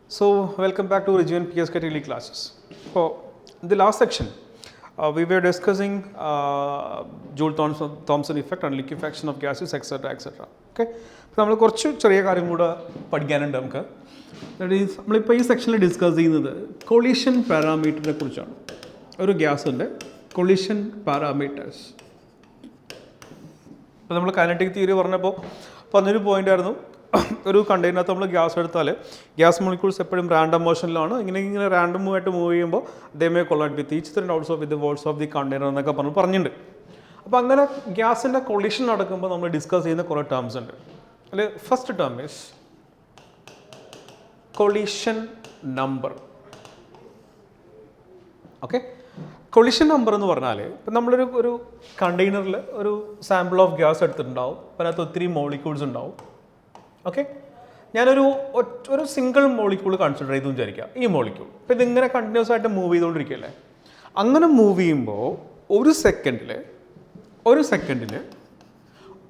So, welcome back to Rejuven PSK Daily classes. So, in the last section, we were discussing Joule-Thomson effect and liquefaction of gases, etc. etc. Okay. So, we will discuss this section collision parameter. One gas collision parameters. So, we kinetic theory point. ഒരു കണ്ടെയ്നറിനകത്ത് നമ്മൾ gas എടുത്താൽ gas molecules എപ്പോഴും random മോഷനിലാണ്. ഇങ്ങനെ random ആയിട്ട് move ചെയ്യുമ്പോൾ they may collide with each the outs of with walls of the container എന്നൊക്കെ പറഞ്ഞിട്ടുണ്ട്. അപ്പോൾ അങ്ങനെ ഗ്യാസിൻ്റെ കൊളിഷൻ നടക്കുമ്പോൾ നമ്മൾ ഡിസ്കസ് ചെയ്യുന്ന കുറേ ടേംസ് ഉണ്ട്. അതിൽ first term is collision number. Okay, collision number എന്ന് പറഞ്ഞാൽ ഇപ്പം നമ്മളൊരു കണ്ടെയ്നറിൽ ഒരു സാമ്പിൾ ഓഫ് ഗ്യാസ് എടുത്തിട്ടുണ്ടാവും. അപ്പോൾ അതിനകത്ത് ഒത്തിരി മോളിക്യൂൾസ് ഉണ്ടാവും. ഓക്കെ, ഞാനൊരു സിംഗിൾ മോളിക്യൂൾ കൺസിഡർ ചെയ്തു വിചാരിക്കാം. ഈ മോളിക്യൂൾ ഇപ്പം ഇതിങ്ങനെ കണ്ടിന്യൂസ് ആയിട്ട് മൂവ് ചെയ്തുകൊണ്ടിരിക്കുകയല്ലേ. അങ്ങനെ മൂവ് ചെയ്യുമ്പോൾ ഒരു സെക്കൻഡിൽ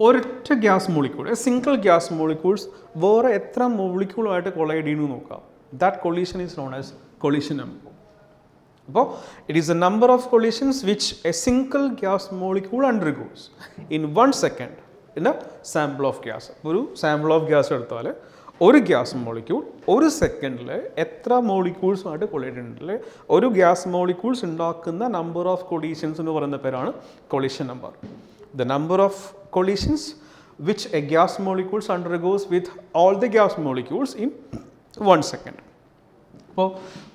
ഒരൊറ്റ gas molecule, single gas molecules വേറെ എത്ര മോളിക്യൂളുമായിട്ട് കൊളൈഡ് ചെയ്യുന്നു നോക്കാം. That collision is known as collision number. അപ്പോൾ it is a number of collisions which a single gas molecule undergoes in 1 second in a sample of gas. ഒരു sample of gas എടുത്താൽ ഒരു gas molecule ഒരു സെക്കൻഡിൽ എത്ര മോളിക്യൂൾസുമായിട്ട് collide ഉണ്ടല്ലേ, ഒരു gas molecules ഉണ്ടാക്കുന്ന നമ്പർ ഓഫ് കൊളീഷൻസ് എന്ന് പറയുന്ന പേരാണ് collision number. The number of collisions which a gas molecules undergoes with all the gas molecules in 1 second. അപ്പോൾ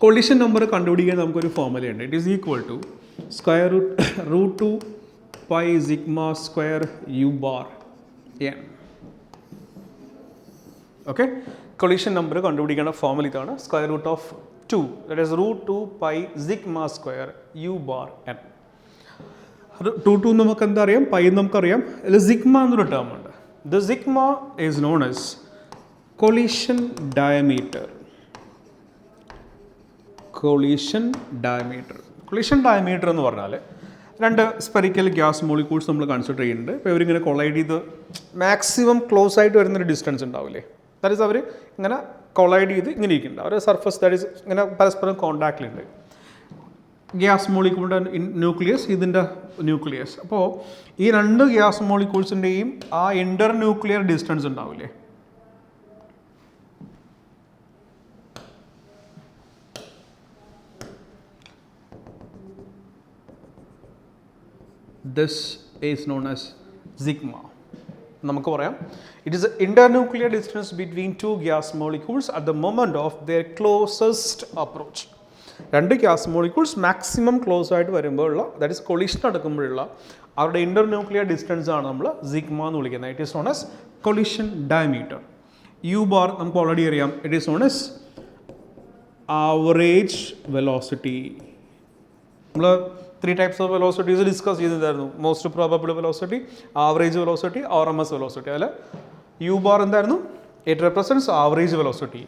കൊളീഷൻ നമ്പർ കണ്ടുപിടിക്കാൻ നമുക്കൊരു ഫോർമുലയുണ്ട്. It is equal to square root 2 pi sigma square u bar n. Okay, collision number കണ്ടുപിടിക്കേണ്ട formula ഇതാണ്. Square root of 2, that is root 2 pi sigma square u bar n. 2 നമുക്ക് എന്താ അറിയാം, pi നമുക്കറിയാം. അതിൽ സിഗ്മ എന്നൊരു ടേം ഉണ്ട്. The sigma is known as collision diameter. Collision diameter എന്ന് പറഞ്ഞാൽ രണ്ട് സ്പെറിക്കൽ ഗ്യാസ് മോളിക്യൂൾസ് നമ്മൾ കൺസിഡർ ചെയ്യുന്നുണ്ട്. ഇപ്പോൾ ഇവരിങ്ങനെ കൊളൈഡ് ചെയ്ത് മാക്സിമം ക്ലോസ് ആയിട്ട് വരുന്നൊരു ഡിസ്റ്റൻസ് ഉണ്ടാവില്ലേ, ദാറ്റ് ഈസ് അവർ ഇങ്ങനെ കൊളൈഡ് ചെയ്ത് ഇങ്ങനെ ഇരിക്കുന്നുണ്ട്. അവരുടെ സർഫസ് ദാറ്റ് ഈസ് ഇങ്ങനെ പരസ്പരം കോണ്ടാക്റ്റിലുണ്ട്. ഗ്യാസ് മോളിക്യൂളിൻ്റെ ന്യൂക്ലിയസ്, ഇതിൻ്റെ ന്യൂക്ലിയസ്. അപ്പോൾ ഈ രണ്ട് ഗ്യാസ് മോളിക്യൂൾസിൻ്റെയും ആ ഇൻ്റർ ന്യൂക്ലിയർ ഡിസ്റ്റൻസ് ഉണ്ടാവില്ലേ, this is known as sigma. നമുക്ക് പറയാം it is the internuclear distance between two gas molecules at the moment of their closest approach. രണ്ട് ഗ്യാസ് മോളിക്യൂൾസ് മാക്സിമം ക്ലോസ് ആയിട്ട് വരുമ്പോഴുള്ള, ദാറ്റ് ഈസ് കൊളീഷൻ നടക്കുമ്പോഴുള്ള അവരുടെ internuclear distance ആണ് നമ്മൾ sigma എന്ന് വിളിക്കുന്നത്. It is known as collision diameter. U bar നമുക്ക് already അറിയാം. It is known as average velocity. നമ്മൾ 3 types of velocities ഡിസ്കസ് ചെയ്തിരുന്നു. Most probable velocity, average velocity, RMS velocity. അതിൽ യു ബാർ എന്തായിരുന്നു? It represents average velocity.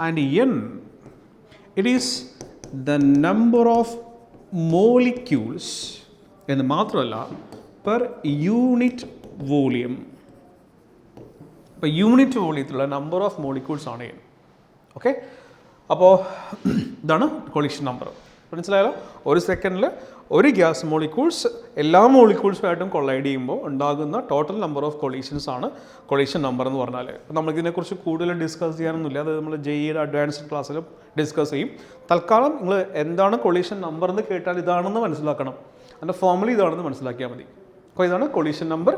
And N, it is the number of molecules എന്ന് മാത്രമല്ല per unit volume. ഇപ്പോൾ unit വോളിയത്തിലുള്ള number of molecules ആണ് N. Okay, അപ്പോൾ ഇതാണ് കൊളീഷൻ നമ്പർ. മനസ്സിലായാലോ? ഒരു സെക്കൻഡിൽ ഒരു ഗ്യാസ് മോളിക്യൂൾസ് എല്ലാ മോളിക്യൂൾസുമായിട്ടും കൊളൈഡ് ചെയ്യുമ്പോൾ ഉണ്ടാകുന്ന ടോട്ടൽ നമ്പർ ഓഫ് കൊളീഷൻസ് ആണ് കൊളീഷൻ നമ്പർ എന്ന് പറഞ്ഞാൽ. അപ്പോൾ നമുക്കിതിനെക്കുറിച്ച് കൂടുതൽ ഡിസ്കസ് ചെയ്യാനൊന്നുമില്ല. അത് നമ്മൾ JEE അഡ്വാൻസ്ഡ് ക്ലാസ്സിലും ഡിസ്കസ് ചെയ്യും. തൽക്കാലം നിങ്ങൾ എന്താണ് കൊളീഷൻ നമ്പർ എന്ന് കേട്ടാൽ ഇതാണെന്ന് മനസ്സിലാക്കണം. അതിൻ്റെ ഫോർമുല ഇതാണെന്ന് മനസ്സിലാക്കിയാൽ മതി. അപ്പോൾ ഇതാണ് collision number.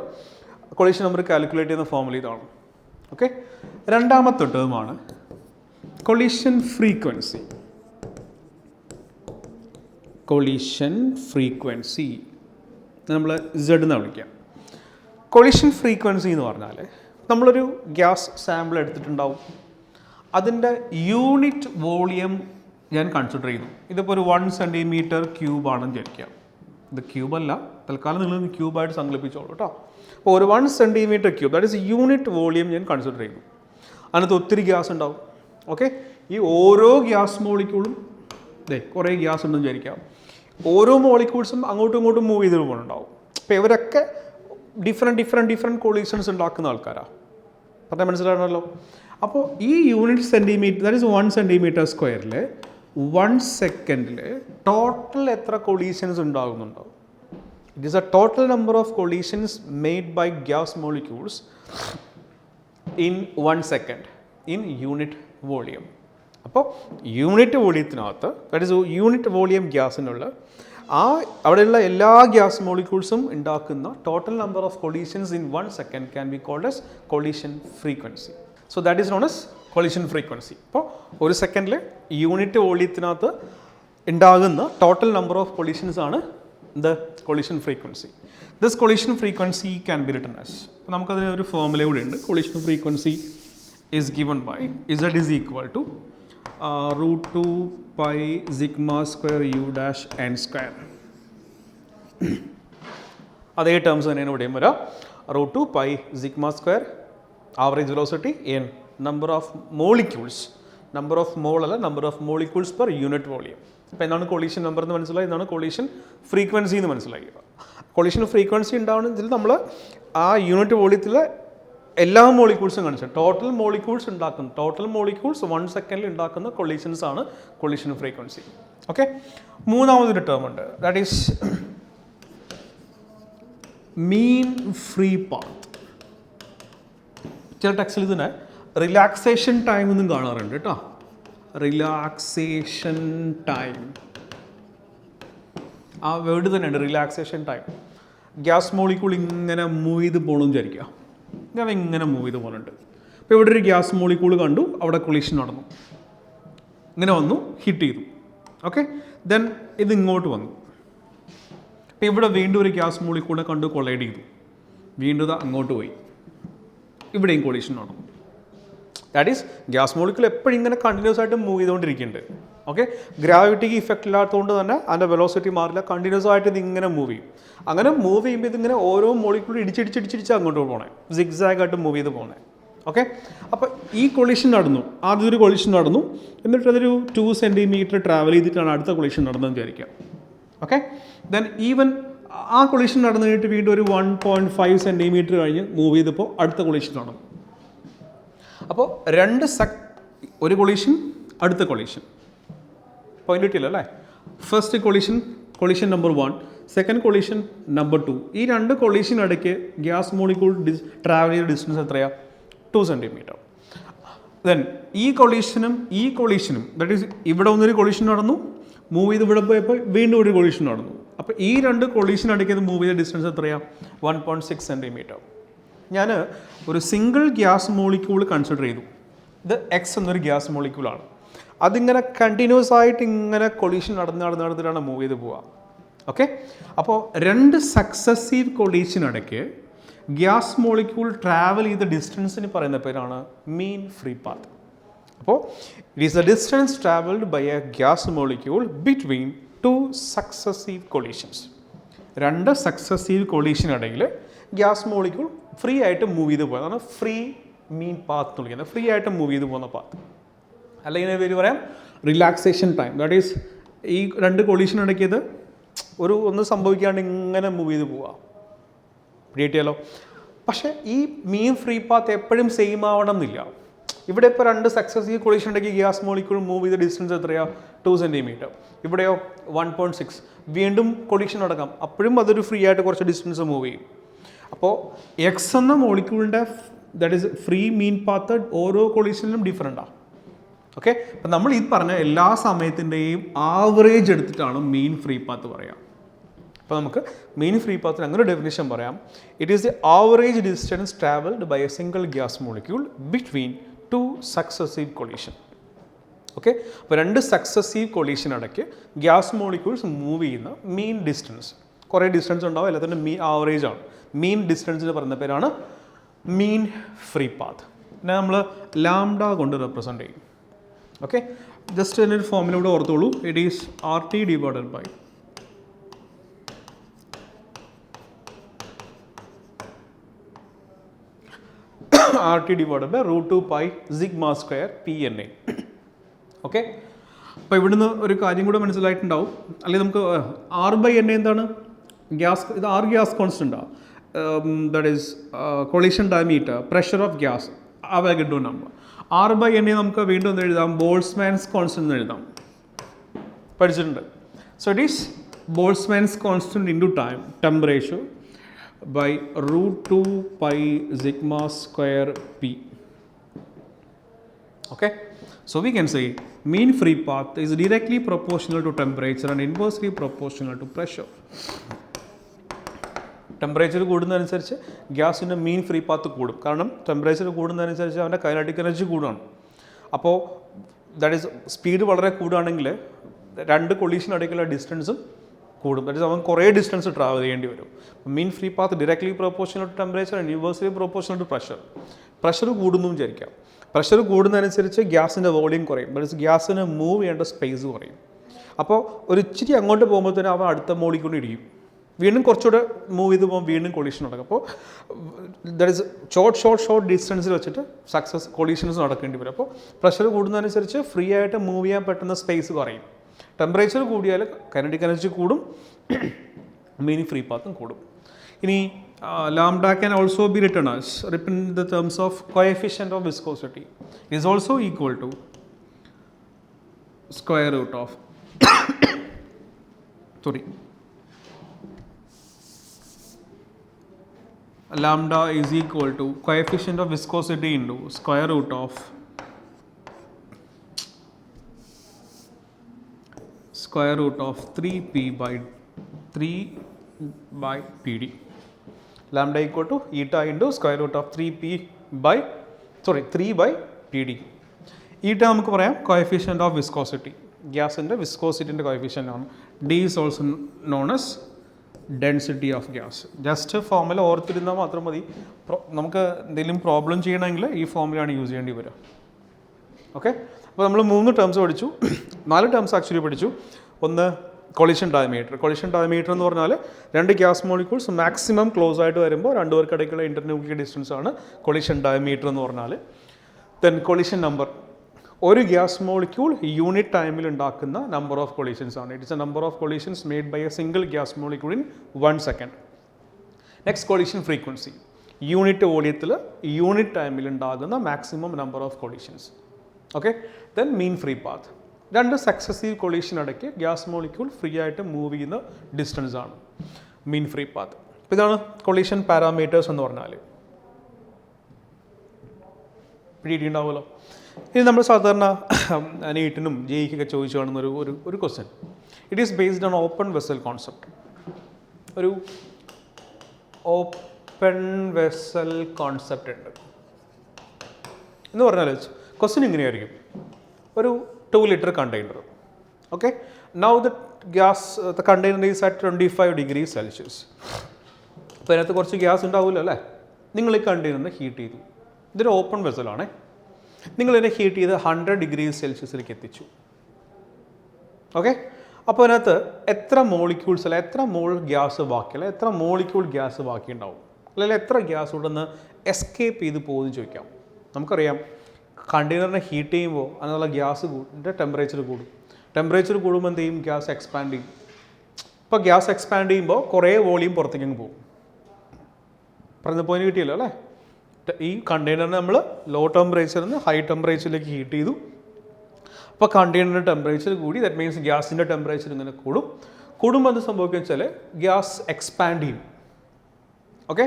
Collision number calculate ചെയ്യുന്ന ഫോർമുല ഇതാണ്. ഓക്കെ, രണ്ടാമത്തെ ടേമാണ് കൊളീഷൻ ഫ്രീക്വൻസി. കൊളീഷൻ ഫ്രീക്വൻസി നമ്മൾ Z എന്ന് വിളിക്കാം. കൊളീഷൻ ഫ്രീക്വൻസി എന്ന് പറഞ്ഞാൽ നമ്മളൊരു ഗ്യാസ് സാമ്പിൾ എടുത്തിട്ടുണ്ടാവും. അതിൻ്റെ യൂണിറ്റ് വോളിയം ഞാൻ കൺസിഡർ ചെയ്യുന്നു. ഇതിപ്പോൾ ഒരു 1 centimeter ക്യൂബ് ആണെന്ന് വിചാരിക്കാം. ഇത് ക്യൂബല്ല, തൽക്കാലം നിങ്ങൾ ക്യൂബായിട്ട് സങ്കല്പിച്ചോളൂ കേട്ടോ. അപ്പോൾ ഒരു 1 centimeter cube, that is unit volume ഞാൻ കൺസിഡർ ചെയ്യുന്നു. അതിനകത്ത് ഒത്തിരി ഗ്യാസ് ഉണ്ടാവും. ഓക്കെ, ഈ ഓരോ ഗ്യാസ് മോളിക്യൂളും കുറേ ഗ്യാസ് ഉണ്ടെന്ന് വിചാരിക്കാം. ഓരോ മോളിക്യൂൾസും അങ്ങോട്ടും ഇങ്ങോട്ടും മൂവ് ചെയ്ത് പോകുന്നുണ്ടാവും. അപ്പോൾ ഇവരൊക്കെ ഡിഫറെൻറ്റ് കൊളീഷൻസ് ഉണ്ടാക്കുന്ന ആൾക്കാരാണ്. പറഞ്ഞാൽ മനസ്സിലാണല്ലോ. അപ്പോൾ ഈ unit centimetre, that is 1 centimetre സ്ക്വയറിൽ 1 സെക്കൻഡിൽ ടോട്ടൽ എത്ര കൊളീഷൻസ് ഉണ്ടാകുന്നുണ്ടോ? It is a total number of collisions made by gas molecules in 1 second in unit volume. അപ്പോൾ യൂണിറ്റ് വോളിയത്തിനകത്ത്, ദാറ്റ് ഈസ് യൂണിറ്റ് വോളിയം ഗ്യാസിനുള്ള അവിടെയുള്ള എല്ലാ ഗ്യാസ് മോളിക്യൂൾസും ഉണ്ടാക്കുന്ന total number of collisions in 1 second can be called as collision frequency. So that is known as collision frequency. അപ്പോൾ ഒരു സെക്കൻഡിൽ യൂണിറ്റ് വോളിയത്തിനകത്ത് ഉണ്ടാകുന്ന ടോട്ടൽ നമ്പർ ഓഫ് കൊളീഷൻസ് ആണ് the collision frequency. This collision frequency can be written as, നമുക്കതിന് ഒരു formula കൂടെ ഉണ്ട്. Collision frequency is given by z is equal to root 2 pi sigma square u dash n square. അതേ terms തന്നെയാണ് ഇവിടെയും വരാം. Root 2 pi sigma square average velocity n number of molecules, number of mole അല്ല, number of molecules per unit volume. അപ്പോൾ എന്താണ് collision number എന്ന് മനസ്സിലായി, എന്താണ് കൊളീഷൻ ഫ്രീക്വൻസി എന്ന് മനസ്സിലായി. കൊളീഷൻ ഫ്രീക്വൻസി ഉണ്ടാവുന്നതിൽ നമ്മൾ ആ യൂണിറ്റ് വോളിയത്തിലെ എല്ലാ മോളിക്യൂൾസും കാണിച്ചു. ടോട്ടൽ മോളിക്യൂൾസ് ഉണ്ടാക്കുന്ന, ടോട്ടൽ മോളിക്യൂൾസ് 1 സെക്കൻഡിൽ ഉണ്ടാക്കുന്ന കൊളീഷൻസ് ആണ് കൊളീഷൻ ഫ്രീക്വൻസി. ഓക്കെ, മൂന്നാമതൊരു ടേം ഉണ്ട്, that is mean free path. ചില ടെക്സ്റ്റിൽ ഇതിനെ റിലാക്സേഷൻ ടൈം എന്നും കാണാറുണ്ട് കേട്ടോ. റിലാക്സേഷൻ ടൈം, ആ വേർഡ് തന്നെയുണ്ട് റിലാക്സേഷൻ ടൈം. ഗ്യാസ് മോളിക്യൂൾ ഇങ്ങനെ മൂവ് ചെയ്ത് പോകണമെന്ന് വിചാരിക്കുക, ഞാൻ ഇങ്ങനെ മൂവ് ചെയ്ത് പോകുന്നുണ്ട്. അപ്പോൾ ഇവിടെ ഒരു ഗ്യാസ് മോളിക്യൂൾ കണ്ടു, അവിടെ കൊളീഷൻ നടന്നു, ഇങ്ങനെ വന്നു, ഹിറ്റ് ചെയ്തു. ഓക്കെ, ദെൻ ഇത് ഇങ്ങോട്ട് വന്നു. അപ്പോൾ ഇവിടെ വീണ്ടും ഒരു ഗ്യാസ് മോളിക്യൂളിനെ കണ്ടു, കൊളൈഡ് ചെയ്തു, വീണ്ടും ഇത് അങ്ങോട്ട് പോയി, ഇവിടെയും കൊളീഷൻ നടന്നു. ദാറ്റ് ഈസ് ഗ്യാസ് മോളിക്യൂൾ എപ്പോഴും ഇങ്ങനെ കണ്ടിന്യൂസ് ആയിട്ട് മൂവ് ചെയ്തുകൊണ്ടിരിക്കുന്നുണ്ട്. ഓക്കെ, ഗ്രാവിറ്റിക്ക് ഇഫക്റ്റ് ഇല്ലാത്തതുകൊണ്ട് തന്നെ അതിൻ്റെ വെലോസിറ്റി മാറില്ല, കണ്ടിന്യൂസ് ആയിട്ട് ഇത് ഇങ്ങനെ മൂവ് ചെയ്യും. അങ്ങനെ മൂവ് ചെയ്യുമ്പോൾ ഇതിങ്ങനെ ഓരോ മോളിക്യൂൾ ഇടിച്ചിടിച്ചിടിച്ചിടിച്ച് അങ്ങോട്ട് പോകണേ, സിഗ്സാഗ് ആയിട്ട് മൂവ് ചെയ്ത് പോകണേ. ഓക്കെ, അപ്പോൾ ഈ കൊളീഷൻ നടന്നു, ആദ്യം ഒരു കൊളീഷൻ നടന്നു, എന്നിട്ട് അതൊരു 2 സെൻറ്റിമീറ്റർ ട്രാവൽ ചെയ്തിട്ടാണ് അടുത്ത കൊളീഷൻ നടന്നതെന്ന് വിചാരിക്കാം. ഓക്കെ, ദെൻ ഈവൻ ആ കൊളീഷൻ നടന്നു കഴിഞ്ഞിട്ട് വീണ്ടും ഒരു 1.5 സെൻറ്റിമീറ്റർ കഴിഞ്ഞ് മൂവ് ചെയ്തപ്പോൾ അടുത്ത കൊളീഷൻ നടന്നു. അപ്പോൾ ഒരു കൊളീഷൻ, അടുത്ത കൊളീഷൻ, പോയിന്റ് കിട്ടിയില്ല അല്ലേ? First collision number 1, second collision number 2. ഈ 2 കൊളീഷനിടയ്ക്ക് ഗ്യാസ് മോളിക്യൂൾ ട്രാവൽ ചെയ്ത ഡിസ്റ്റൻസ് എത്രയാണ്? 2 സെൻറ്റിമീറ്റർ. ദെൻ ഈ കൊളീഷനും ദാറ്റ് ഈസ് ഇവിടെ ഒന്നൊരു കൊളീഷൻ നടന്നു, മൂവ് ചെയ്ത് ഇവിടെ പോയപ്പോൾ വീണ്ടും ഒരു കൊളീഷൻ നടന്നു. അപ്പോൾ ഈ 2 കൊളീഷനിടയ്ക്ക് മൂവ് ചെയ്ത ഡിസ്റ്റൻസ് എത്രയാണ്? 1.6 സെൻറ്റിമീറ്റർ. ഞാൻ ഒരു സിംഗിൾ ഗ്യാസ് മോളിക്യൂൾ കൺസിഡർ ചെയ്തു. ഇത് എക്സ് എന്നൊരു ഗ്യാസ് മോളിക്യൂളാണ്. അതിങ്ങനെ കണ്ടിന്യൂസ് ആയിട്ട് ഇങ്ങനെ കൊളീഷൻ നടന്നിട്ടാണ് മൂവ് ചെയ്ത് പോവുക. ഓക്കെ, അപ്പോൾ 2 സക്സസീവ് കൊളീഷനിടയ്ക്ക് ഗ്യാസ് മോളിക്യൂൾ ട്രാവൽ ചെയ്ത ഡിസ്റ്റൻസിന് പറയുന്ന പേരാണ് മീൻ ഫ്രീ പാത്ത്. അപ്പോൾ it is the distance travelled by a gas molecule between 2 successive collisions. 2 successive കൊളീഷനിടയിൽ ഗ്യാസ് മോളിക്യൂൾ ഫ്രീ ആയിട്ട് മൂവ് ചെയ്ത് പോകുക, അതാണ് ഫ്രീ മീൻ പാത്ത് എന്ന് വിളിക്കുന്നത്. ഫ്രീ ആയിട്ട് മൂവ് ചെയ്ത് പോകുന്ന പാത്ത്, അല്ലെങ്കിൽ പേര് പറയാം റിലാക്സേഷൻ ടൈം. ദാറ്റ് ഈസ് ഈ 2 കൊളീഷൻ ഇടയ്ക്കിയത് ഒന്നും സംഭവിക്കാണ്ട് ഇങ്ങനെ മൂവ് ചെയ്ത് പോവുക, പിടികിട്ടിയാലോ. പക്ഷേ ഈ മീൻ ഫ്രീ പാത്ത് എപ്പോഴും സെയിം ആവണം എന്നില്ല. ഇവിടെ ഇപ്പോൾ 2 സക്സസീവ് കൊളീഷൻ ഉണ്ടെങ്കിൽ ഗ്യാസ് മോളിക്യൂൾ മൂവ് ചെയ്ത ഡിസ്റ്റൻസ് എത്രയാണ്? 2 സെൻറ്റിമീറ്റർ. ഇവിടെയോ 1.6. വീണ്ടും കൊളീഷൻ നടക്കാം, അപ്പോഴും അതൊരു ഫ്രീ ആയിട്ട് കുറച്ച് ഡിസ്റ്റൻസ് മൂവ് ചെയ്യും. അപ്പോൾ എക്സ് എന്ന മോളിക്യൂളിൻ്റെ that is free mean path ഓരോ കൊളീഷനിലും ഡിഫറെൻറ്റാണ്. ഓക്കെ, അപ്പം നമ്മൾ ഈ പറഞ്ഞ എല്ലാ സമയത്തിൻ്റെയും ആവറേജ് എടുത്തിട്ടാണ് മീൻ ഫ്രീ പാത്ത് പറയാം. അപ്പോൾ നമുക്ക് മീൻ ഫ്രീ പാത്തിന് അങ്ങനെ ഡെഫിനിഷൻ പറയാം. It is the average distance travelled by a single gas molecule between 2 successive collision. Okay, അപ്പോൾ 2 സക്സസീവ് കൊളീഷൻ ഇടയ്ക്ക് ഗ്യാസ് മോളിക്യൂൾസ് മൂവ് ചെയ്യുന്ന മീൻ ഡിസ്റ്റൻസ്, കുറേ ഡിസ്റ്റൻസ് ഉണ്ടാവും, എല്ലാത്തിൻ്റെ ആവറേജ് ആണ്. മീൻ ഡിസ്റ്റൻസിന് പറയുന്ന പേരാണ് മീൻ ഫ്രീ പാത്ത്. പിന്നെ നമ്മൾ ലാംഡ കൊണ്ട് റെപ്രസെൻ്റ് ചെയ്യും. ഓക്കെ, ജസ്റ്റ് അതിനൊരു ഫോമിലൂടെ ഓർത്തോളൂ. It is RT divided by root 2 pi sigma square PNA. Okay, അപ്പോൾ ഇവിടുന്ന് ഒരു കാര്യം കൂടെ മനസ്സിലായിട്ടുണ്ടാവും, അല്ലെങ്കിൽ നമുക്ക് R/N എന്താണ്? ഗ്യാസ്, ഇത് R ഗ്യാസ് കോൺസ്റ്റൻ്റാണ്. That is collision diameter, pressure of gas, Avogadro number. R/N നമുക്ക് വീണ്ടും ഒന്ന് എഴുതാം, ബോൾട്ട്സ്മാൻസ് കോൺസ്റ്റന്റ് എന്ന് എഴുതാം. പഠിച്ചിട്ടുണ്ട്. So it is Boltzmann's constant into time, temperature by √2 pi sigma square p. Okay, so we can say mean free path is directly proportional to temperature and inversely proportional to pressure. Temperature കൂടുന്നതനുസരിച്ച് ഗ്യാസിൻ്റെ mean free path കൂടും. കാരണം temperature കൂടുന്നതനുസരിച്ച് അവൻ്റെ kinetic energy കൂടുകയാണ്. അപ്പോൾ that is speed വളരെ കൂടുകയാണെങ്കിൽ രണ്ട് കൊളീഷനടിക്കുള്ള ഡിസ്റ്റൻസും കൂടും. ദാറ്റ് ഈസ് അവൻ കുറേ ഡിസ്റ്റൻസ് ട്രാവൽ ചെയ്യേണ്ടി വരും. Mean free path directly proportional to temperature and universally proportional to pressure. Pressure കൂടുന്നു വിചാരിക്കാം. പ്രഷർ കൂടുന്നതനുസരിച്ച് ഗ്യാസിൻ്റെ വോളിയം കുറയും. ദാറ്റ് ഈസ് ഗ്യാസിന് മൂവ് ചെയ്യേണ്ട സ്പേസ് കുറയും. അപ്പോൾ ഒരു ഇച്ചിരി അങ്ങോട്ട് പോകുമ്പോഴത്തേനും അവൻ അടുത്ത മോളിക്കൂടെ ഇടിക്കും. വീണ്ടും കുറച്ചുകൂടെ മൂവ് ചെയ്ത് പോകുമ്പോൾ വീണ്ടും കൊളീഷൻ നടക്കും. അപ്പോൾ ദാറ്റ് ഈസ് ഷോർട്ട് ഡിസ്റ്റൻസിൽ വെച്ചിട്ട് കൊളീഷൻസ് നടക്കേണ്ടി വരും. അപ്പോൾ പ്രഷർ കൂടുന്നതനുസരിച്ച് ഫ്രീ ആയിട്ട് മൂവ് ചെയ്യാൻ പറ്റുന്ന സ്പേസ് കുറയും. ടെമ്പറേച്ചർ കൂടിയാൽ കൈനറ്റിക് എനർജി കൂടും, മീൻ ഫ്രീ പാത്തും കൂടും. ഇനി lambda can also be written as in the terms of coefficient of viscosity is also equal to square root of lambda is equal to coefficient of viscosity into square root of 3p by 3 by pd. Lambda equal to eta into square root of 3 by pd. Eta നമുക്ക് പറയാം coefficient of viscosity. ഗ്യാസിൻ്റെ വിസ്കോസിറ്റിൻ്റെ coefficient ആണ്. D is also known as density of gas. Just formula ഓർത്തിരുന്നാൽ മാത്രം മതി. നമുക്ക് എന്തെങ്കിലും പ്രോബ്ലം ചെയ്യണമെങ്കിൽ ഈ ഫോർമുലയാണ് യൂസ് ചെയ്യേണ്ടി വരിക. ഓക്കെ, അപ്പോൾ നമ്മൾ 3 ടേംസ് പഠിച്ചു, 4 ടേംസ് ആക്ച്വലി പഠിച്ചു. ഒന്ന് കൊളിഷൻ ഡയമീറ്റർ. കൊളിഷൻ ഡയമീറ്റർ എന്ന് പറഞ്ഞാൽ 2 ഗ്യാസ് മോളിക്യൂൾസ് മാക്സിമം ക്ലോസ് ആയിട്ട് വരുമ്പോൾ 2 പേർക്കിടയ്ക്കുള്ള ഇൻ്റർന്യൂക്ലിയർ ഡിസ്റ്റൻസ് ആണ് കൊളിഷൻ ഡയമീറ്റർ എന്ന് പറഞ്ഞാൽ. ദെൻ കൊളിഷൻ നമ്പർ, ഒരു ഗ്യാസ് മോളിക്യൂൾ യൂണിറ്റ് ടൈമിൽ ഉണ്ടാക്കുന്ന നമ്പർ ഓഫ് കൊളീഷൻസ് ആണ്. It's a number of collisions made by a single gas molecule in 1 second. Next collision frequency, unit വോളിയത്തിൽ യൂണിറ്റ് ടൈമിൽ ഉണ്ടാകുന്ന maximum number of collisions. Okay, then mean free path. 2 successive collision ഇടയ്ക്ക് gas molecule free ആയിട്ട് move ചെയ്യുന്ന distance ആണ് mean free path. അപ്പോൾ ഇതാണ് collision parameters എന്ന് പറഞ്ഞാൽ. പിടിയിട്ടുണ്ടാവുമല്ലോ. ഇനി നമ്മൾ സാധാരണ നീറ്റിനും ജെഇക്കൊക്കെ ചോദിച്ചു കാണുന്ന ഒരു question. It is based on open vessel concept. ഒരു ഓപ്പൺ വെസൽ കോൺസെപ്റ്റ് ഉണ്ട് എന്ന് പറഞ്ഞാൽ ക്വസ്റ്റ്യൻ ഇങ്ങനെയായിരിക്കും. ഒരു 2 liter container. Okay, now the container is at 25 degrees Celsius. അപ്പോൾ അതിനകത്ത് കുറച്ച് ഗ്യാസ് ഉണ്ടാവില്ല അല്ലേ? നിങ്ങൾ ഈ കണ്ടെയ്നറിനെ ഹീറ്റ് ചെയ്തു. ഇതൊരു ഓപ്പൺ വെസലാണേ. നിങ്ങളിതിനെ ഹീറ്റ് ചെയ്ത് 100 degrees Celsiusലേക്ക് എത്തിച്ചു. ഓക്കെ, അപ്പോൾ അതിനകത്ത് എത്ര മോളിക്യൂൾസ് അല്ല എത്ര മോൾ ഗ്യാസ് ബാക്കിയല്ല എത്ര മോളിക്യൂൾ ഗ്യാസ് ബാക്കി ഉണ്ടാവും, അല്ലെങ്കിൽ എത്ര ഗ്യാസ് ഉണ്ടെന്ന് എസ്കേപ്പ് ചെയ്ത് പോകുമെന്ന് ചോദിക്കാം. നമുക്കറിയാം കണ്ടെയ്നറിനെ ഹീറ്റ് ചെയ്യുമ്പോൾ അതിനുള്ള ഗ്യാസ് ടെമ്പറേച്ചർ കൂടും. ടെമ്പറേച്ചർ കൂടുമ്പോൾ എന്ത് ചെയ്യും? ഗ്യാസ് എക്സ്പാൻഡ് ചെയ്യും. ഇപ്പോൾ ഗ്യാസ് എക്സ്പാൻഡ് ചെയ്യുമ്പോൾ കുറേ വോളിയം പുറത്തേക്ക് പോകും. പറഞ്ഞ പോയിന്റ് കിട്ടിയല്ലോ അല്ലേ? ഈ കണ്ടെയ്നറിനെ നമ്മൾ ലോ ടെമ്പറേച്ചറിൽ നിന്ന് ഹൈ ടെമ്പറേച്ചറിലേക്ക് ഹീറ്റ് ചെയ്തു. അപ്പോൾ കണ്ടെയ്നറിൻ്റെ ടെമ്പറേച്ചർ കൂടി, ദാറ്റ് മീൻസ് ഗ്യാസിൻ്റെ ടെമ്പറേച്ചർ ഇങ്ങനെ കൂടുമ്പോൾ എന്ത് സംഭവിക്കുക വെച്ചാൽ ഗ്യാസ് എക്സ്പാൻഡ് ചെയ്യും. ഓക്കെ,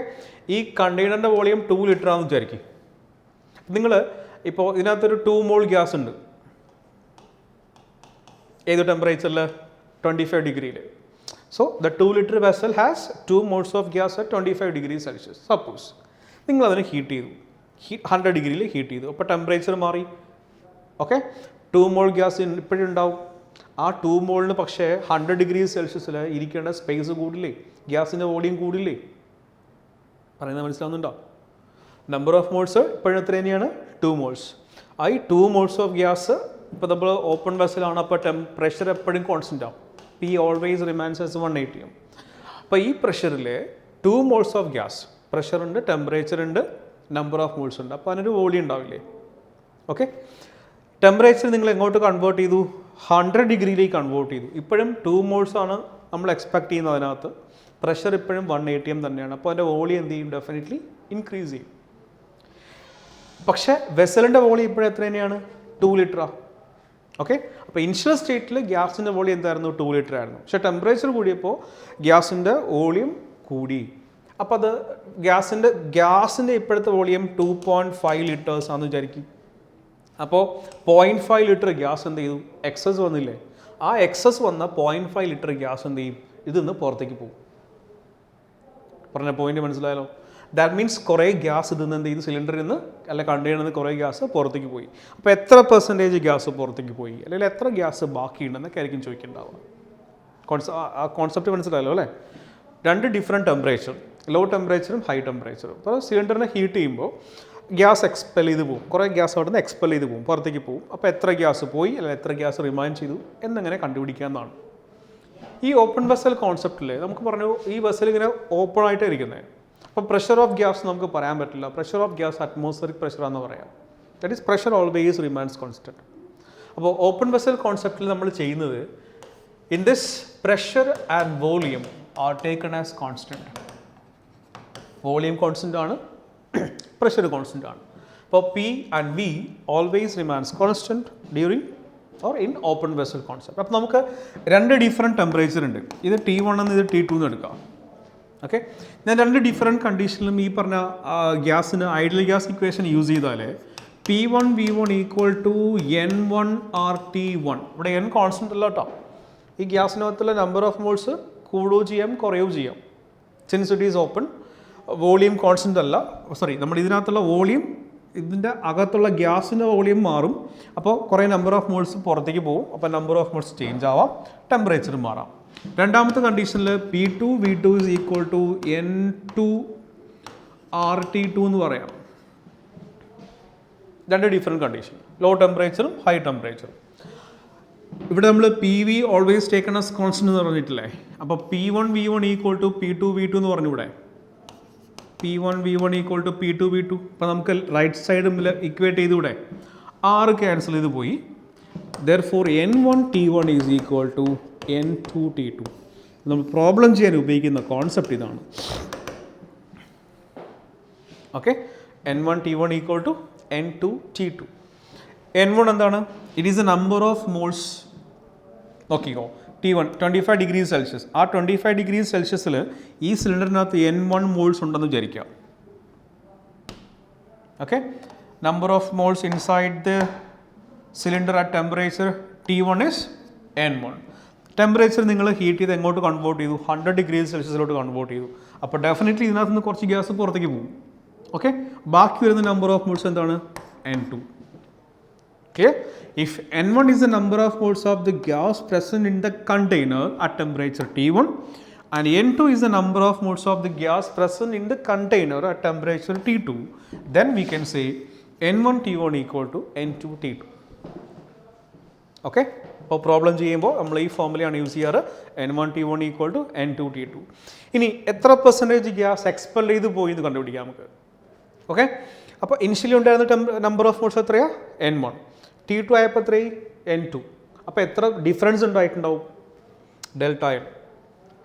ഈ കണ്ടെയ്നറിൻ്റെ വോളിയം 2 liter ആണെന്ന് വിചാരിക്കും. നിങ്ങൾ ഇപ്പോൾ ഇതിനകത്തൊരു 2 mol ഗ്യാസ് ഉണ്ട്. ഏത് ടെമ്പറേച്ചറിൽ? 25 degrees. So the 2 liter vessel has 2 moles of gas at 25 degrees Celsius. Suppose നിങ്ങൾ അതിനെ ഹീറ്റ് ചെയ്തു, 100 degrees ഹീറ്റ് ചെയ്തു. അപ്പോൾ ടെമ്പറേച്ചർ മാറി. ഓക്കെ, 2 mol ഗ്യാസ് ഇപ്പോഴും ഉണ്ടാവും. ആ 2 molന് പക്ഷേ 100 degrees Celsius ഇരിക്കേണ്ട സ്പേസ് കൂടില്ലേ? ഗ്യാസിൻ്റെ വോളിയം കൂടില്ലേ? പറയുന്നത് മനസ്സിലാവുന്നുണ്ടോ? നമ്പർ ഓഫ് മോൾസ് ഇപ്പോഴും എത്ര തന്നെയാണ്? 2 moles. ഈ 2 moles ഓഫ് ഗ്യാസ് ഇപ്പോൾ നമ്മൾ ഓപ്പൺ വെസലാണ്. അപ്പോൾ പ്രഷർ എപ്പോഴും കോൺസ്റ്റൻ്റ് ആവും. P always remains as 1 atm. അപ്പോൾ ഈ പ്രഷറിൽ 2 moles ഓഫ് ഗ്യാസ്, പ്രഷർ ഉണ്ട്, ടെമ്പറേച്ചർ ഉണ്ട്, നമ്പർ ഓഫ് മോൾസ് ഉണ്ട്. അപ്പോൾ അതിനൊരു വോളിയം ഉണ്ടാവില്ലേ? ഓക്കെ, ടെമ്പറേച്ചർ നിങ്ങൾ എങ്ങോട്ട് കൺവേർട്ട് ചെയ്തു? 100 degrees കൺവേർട്ട് ചെയ്തു. ഇപ്പോഴും 2 moles ആണ് നമ്മൾ എക്സ്പെക്ട് ചെയ്യുന്നത്. അതിനകത്ത് പ്രഷർ ഇപ്പോഴും 1 atm തന്നെയാണ്. അപ്പോൾ അതിൻ്റെ വോളിയം എന്ത് ചെയ്യും? ഡെഫിനറ്റ്ലി ഇൻക്രീസ് ചെയ്യും. പക്ഷേ വെസലിൻ്റെ വോളിയം ഇപ്പോഴും എത്ര തന്നെയാണ് 2 ലിറ്ററാണ്. ഓക്കെ, അപ്പോൾ ഇനിഷ്യൽ സ്റ്റേറ്റിൽ ഗ്യാസിൻ്റെ വോളിയം എന്തായിരുന്നു 2 ലിറ്റർ ആയിരുന്നു. പക്ഷേ ടെമ്പറേച്ചർ കൂടിയപ്പോൾ ഗ്യാസിൻ്റെ വോളിയം കൂടി. അപ്പോൾ അത് ഗ്യാസിൻ്റെ ഇപ്പോഴത്തെ വോളിയം 2.5 ലിറ്റേഴ്സ് ആണെന്ന് വിചാരിക്കും. അപ്പോൾ 0.5 ലിറ്റർ ഗ്യാസ് എന്ത് ചെയ്തു, എക്സസ് വന്നില്ലേ, ആ എക്സസ് വന്ന 0.5 ലിറ്റർ ഗ്യാസ് എന്ത് ചെയ്യും, ഇതിന്ന് പുറത്തേക്ക് പോകും. പറഞ്ഞ പോയിന്റ് മനസ്സിലായാലോ? ദാറ്റ് മീൻസ് കുറേ ഗ്യാസ് ഇതിൽ നിന്ന് എന്ത് ചെയ്തു, സിലിണ്ടറിൽ നിന്ന് അല്ല കണ്ടെയ്നറിൽ നിന്ന് കുറേ ഗ്യാസ് പുറത്തേക്ക് പോയി. അപ്പോൾ എത്ര പെർസെൻറ്റേജ് ഗ്യാസ് പുറത്തേക്ക് പോയി, അല്ലെങ്കിൽ എത്ര ഗ്യാസ് ബാക്കിയുണ്ടെന്നൊക്കെ ആയിരിക്കും ചോദിക്കേണ്ടാവുക. ആ കോൺസെപ്റ്റ് മനസ്സിലായല്ലോ അല്ലേ? 2 ഡിഫറെൻറ്റ് ടെമ്പറേച്ചർ, ലോ ടെമ്പറേച്ചറും ഹൈ ടെമ്പറേച്ചറും. അപ്പോൾ സിലിണ്ടറിനെ ഹീറ്റ് ചെയ്യുമ്പോൾ ഗ്യാസ് എക്സ്പെൽ ചെയ്ത് പോകും, കുറേ ഗ്യാസ് അവിടെ നിന്ന് എക്സ്പെൽ ചെയ്ത് പോകും, പുറത്തേക്ക് പോകും. അപ്പോൾ എത്ര ഗ്യാസ് പോയി അല്ലെങ്കിൽ എത്ര ഗ്യാസ് റിമൈൻ ചെയ്തു എന്നിങ്ങനെ കണ്ടുപിടിക്കാമെന്നാണ്. ഈ ഓപ്പൺ വെസൽ കോൺസെപ്റ്റിൽ നമുക്ക് പറഞ്ഞു ഈ വെസൽ ഇങ്ങനെ ഓപ്പൺ ആയിട്ട് ഇരിക്കുന്നത്. അപ്പോൾ പ്രഷർ ഓഫ് ഗ്യാസ് നമുക്ക് പറയാൻ പറ്റില്ല. Pressure of gas atmospheric pressure എന്ന് പറയാം. That is pressure always remains constant. അപ്പോൾ ഓപ്പൺ വെസൽ കോൺസെപ്റ്റിൽ നമ്മൾ ചെയ്യുന്നത് in this pressure and volume are taken as constant. Volume constant ആണ്, പ്രഷർ കോൺസ്റ്റൻ്റ് ആണ്. അപ്പോൾ P and we always remains constant during or in open vessel concept. അപ്പോൾ നമുക്ക് 2 different temperature ഉണ്ട്. ഇത് T1 എന്ന് ഇത് T2 എന്ന് എടുക്കാം. ഓക്കെ, ഞാൻ 2 ഡിഫറെൻറ്റ് കണ്ടീഷനിലും ഈ പറഞ്ഞ ഗ്യാസിന് ഐഡിയൽ ഗ്യാസ് ഇക്വേഷൻ യൂസ് ചെയ്താൽ P1 V1 equal to N1 RT1. ഇവിടെ N കോൺസ്റ്റൻ്റ് അല്ല കേട്ടോ. ഈ ഗ്യാസിനകത്തുള്ള നമ്പർ ഓഫ് മോൾസ് കൂടുകയോ ചെയ്യാം കുറയുകയോ ചെയ്യാം. Since it is open, volume constant അല്ല. സോറി, നമ്മുടെ ഇതിനകത്തുള്ള വോളിയം, ഇതിൻ്റെ അകത്തുള്ള ഗ്യാസിൻ്റെ വോളിയം മാറും. അപ്പോൾ കുറേ നമ്പർ ഓഫ് മോൾസ് പുറത്തേക്ക് പോകും. അപ്പോൾ നമ്പർ ഓഫ് മോൾസ് ചേഞ്ച് ആവാം, ടെമ്പറേച്ചർ മാറാം. രണ്ടാമത്തെ കണ്ടീഷനിൽ P2 V2 is equal to N2 RT2 എന്ന് പറയാം. 2 ഡിഫറെൻറ്റ് കണ്ടീഷൻ, ലോ ടെമ്പറേച്ചറും ഹൈ ടെമ്പറേച്ചറും. ഇവിടെ നമ്മൾ P we always taken as constant എന്ന് പറഞ്ഞിട്ടില്ലേ. അപ്പോൾ P1 V1 equal to P2 V2 എന്ന് പറഞ്ഞു. ഇവിടെ P1 V1 equal to P2 V2. അപ്പോൾ നമുക്ക് റൈറ്റ് സൈഡ് ഇക്വേറ്റ് ചെയ്തുകൂടെ, 6 ക്യാൻസൽ ചെയ്ത് പോയി. Therefore N1 T1 is equal to N2 T2. നമ്മൾ പ്രോബ്ലം ചെയ്യാൻ ഉപയോഗിക്കുന്ന കോൺസെപ്റ്റ് ഇതാണ്. Okay, N1 T1 equal to N2 T2. N1 എന്താണ്? It is a number of moles. നോക്കിക്കോ, T1 25 ഡിഗ്രി സെൽഷ്യസ്. ആ 25 ഡിഗ്രി സെൽഷ്യസിൽ ഈ സിലിണ്ടറിനകത്ത് N1 മോൾസ് ഉണ്ടെന്ന് വിചാരിക്കാം. Okay, number of moles inside the cylinder at temperature T1 is N1. Temperature നിങ്ങൾ heat ചെയ്ത് എങ്ങോട്ട് convert ചെയ്തു, 100 ഡിഗ്രി സെൽഷ്യസിലോട്ട് കൺവേർട്ട് ചെയ്തു. അപ്പോൾ ഡെഫിനറ്റ്ലി ഇതിനകത്ത് നിന്ന് കുറച്ച് ഗ്യാസ് പുറത്തേക്ക് പോകും. ഓക്കെ, ബാക്കി വരുന്ന നമ്പർ ഓഫ് മോൾസ് എന്താണ്? N2. Clear? If N1 is the number of moles of the gas present in the container at temperature T1 and N2 is the number of moles of the gas present in the container at temperature T2, then we can say N1 T1 equal to N2 T2. Okay? അപ്പോൾ problem ചെയ്യുമ്പോൾ നമ്മൾ ഈ ഫോർമുലയാണ് use ചെയ്യാറ്. N1 T1 equal to N2 T2. ഇനി എത്ര percentage gas expel ചെയ്ത് പോയി എന്ന് കണ്ടുപിടിക്കാം നമുക്ക്. ഓക്കെ, അപ്പോൾ ഇനിഷ്യലി ഉണ്ടായിരുന്ന നമ്പർ ഓഫ് മോൾസ് എത്രയാണ്? N1. T2 ആയപ്പോൾ എത്രയായി? N2. അപ്പോൾ എത്ര ഡിഫറൻസ് ഉണ്ടായിട്ടുണ്ടാവും? Delta N.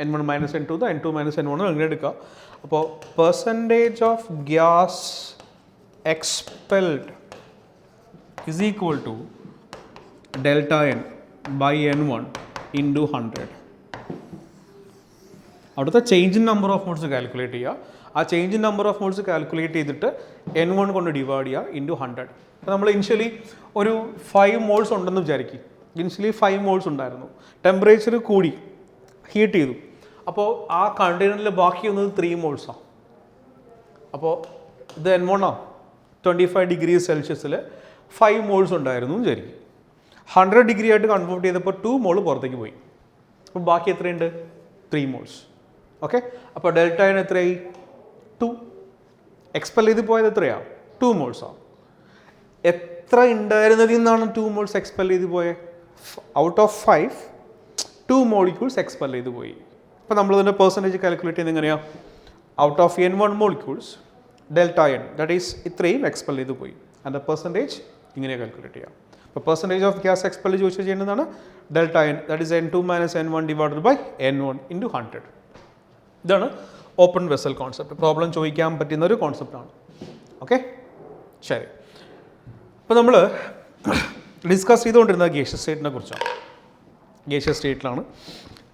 N1 minus N2 N2 minus N1 അങ്ങനെ എടുക്കുക. അപ്പോൾ percentage of gas expelled is equal to delta N by N1 into 100. അവിടുത്തെ change in number of moles calculate ചെയ്യുക. ആ change in number of moles calculate ചെയ്തിട്ട് N1 കൊണ്ട് divide ചെയ്യുക into 100. അപ്പോൾ നമ്മൾ ഇനിഷ്യലി ഒരു 5 മോൾസ് ഉണ്ടെന്ന് വിചാരിക്കും. ഇനിഷ്യലി 5 മോൾസ് ഉണ്ടായിരുന്നു. ടെമ്പറേച്ചർ കൂടി, ഹീറ്റ് ചെയ്തു. അപ്പോൾ ആ കണ്ടെയ്നറിൽ ബാക്കി വന്നത് 3 മോൾസാണ്. അപ്പോൾ ഇത് N1 ആണ്. 25 ഡിഗ്രി സെൽഷ്യസിൽ 5 മോൾസ് ഉണ്ടായിരുന്നു എന്ന് വിചാരിക്കും. 100 ഡിഗ്രി ആയിട്ട് കൺവേർട്ട് ചെയ്തപ്പോൾ 2 മോൾ പുറത്തേക്ക് പോയി. അപ്പോൾ ബാക്കി എത്രയുണ്ട്? 3 മോൾസ്. ഓക്കെ, അപ്പോൾ ഡെൽറ്റ N എത്രയായി? 2. എക്സ്പെൽ ചെയ്ത് പോയത് എത്രയാണ്? 2 മോൾസാണ്. എത്ര ഉണ്ടായിരുന്നതിൽ നിന്നാണ് 2 മോൾസ് എക്സ്പെൽ ചെയ്ത് പോയത്? ഔട്ട് ഓഫ് 5 2 മോളിക്യൂൾസ് എക്സ്പെൽ ചെയ്ത് പോയി. അപ്പോൾ നമ്മളിതിൻ്റെ പെർസെൻറ്റേജ് കാൽക്കുലേറ്റ് ചെയ്യുന്നത് എങ്ങനെയാണ്? Out of N1 molecules delta N, that is ഇത്രയും എക്സ്പെൽ ചെയ്ത് പോയി. അതിൻ്റെ പെർസെൻറ്റേജ് ഇങ്ങനെ കാൽക്കുലേറ്റ് ചെയ്യാം. അപ്പോൾ പെർസെൻറ്റേജ് ഓഫ് ഗ്യാസ് എക്സ്പെൽ ചോദിച്ചു ചെയ്യുന്നതാണ് delta N, that is N2 minus N1 divided by N1 into 100. ഇതാണ് ഓപ്പൺ വെസൽ കോൺസെപ്റ്റ്. പ്രോബ്ലം ചോദിക്കാൻ പറ്റുന്ന ഒരു കോൺസെപ്റ്റാണ്. ഓക്കെ, ശരി. അപ്പോൾ നമ്മൾ ഡിസ്കസ് ചെയ്തുകൊണ്ടിരുന്നത് ഗേഷ്യസ് സ്റ്റേറ്റിനെ കുറിച്ചാണ്. ഗേഷ്യസ് സ്റ്റേറ്റിലാണ്.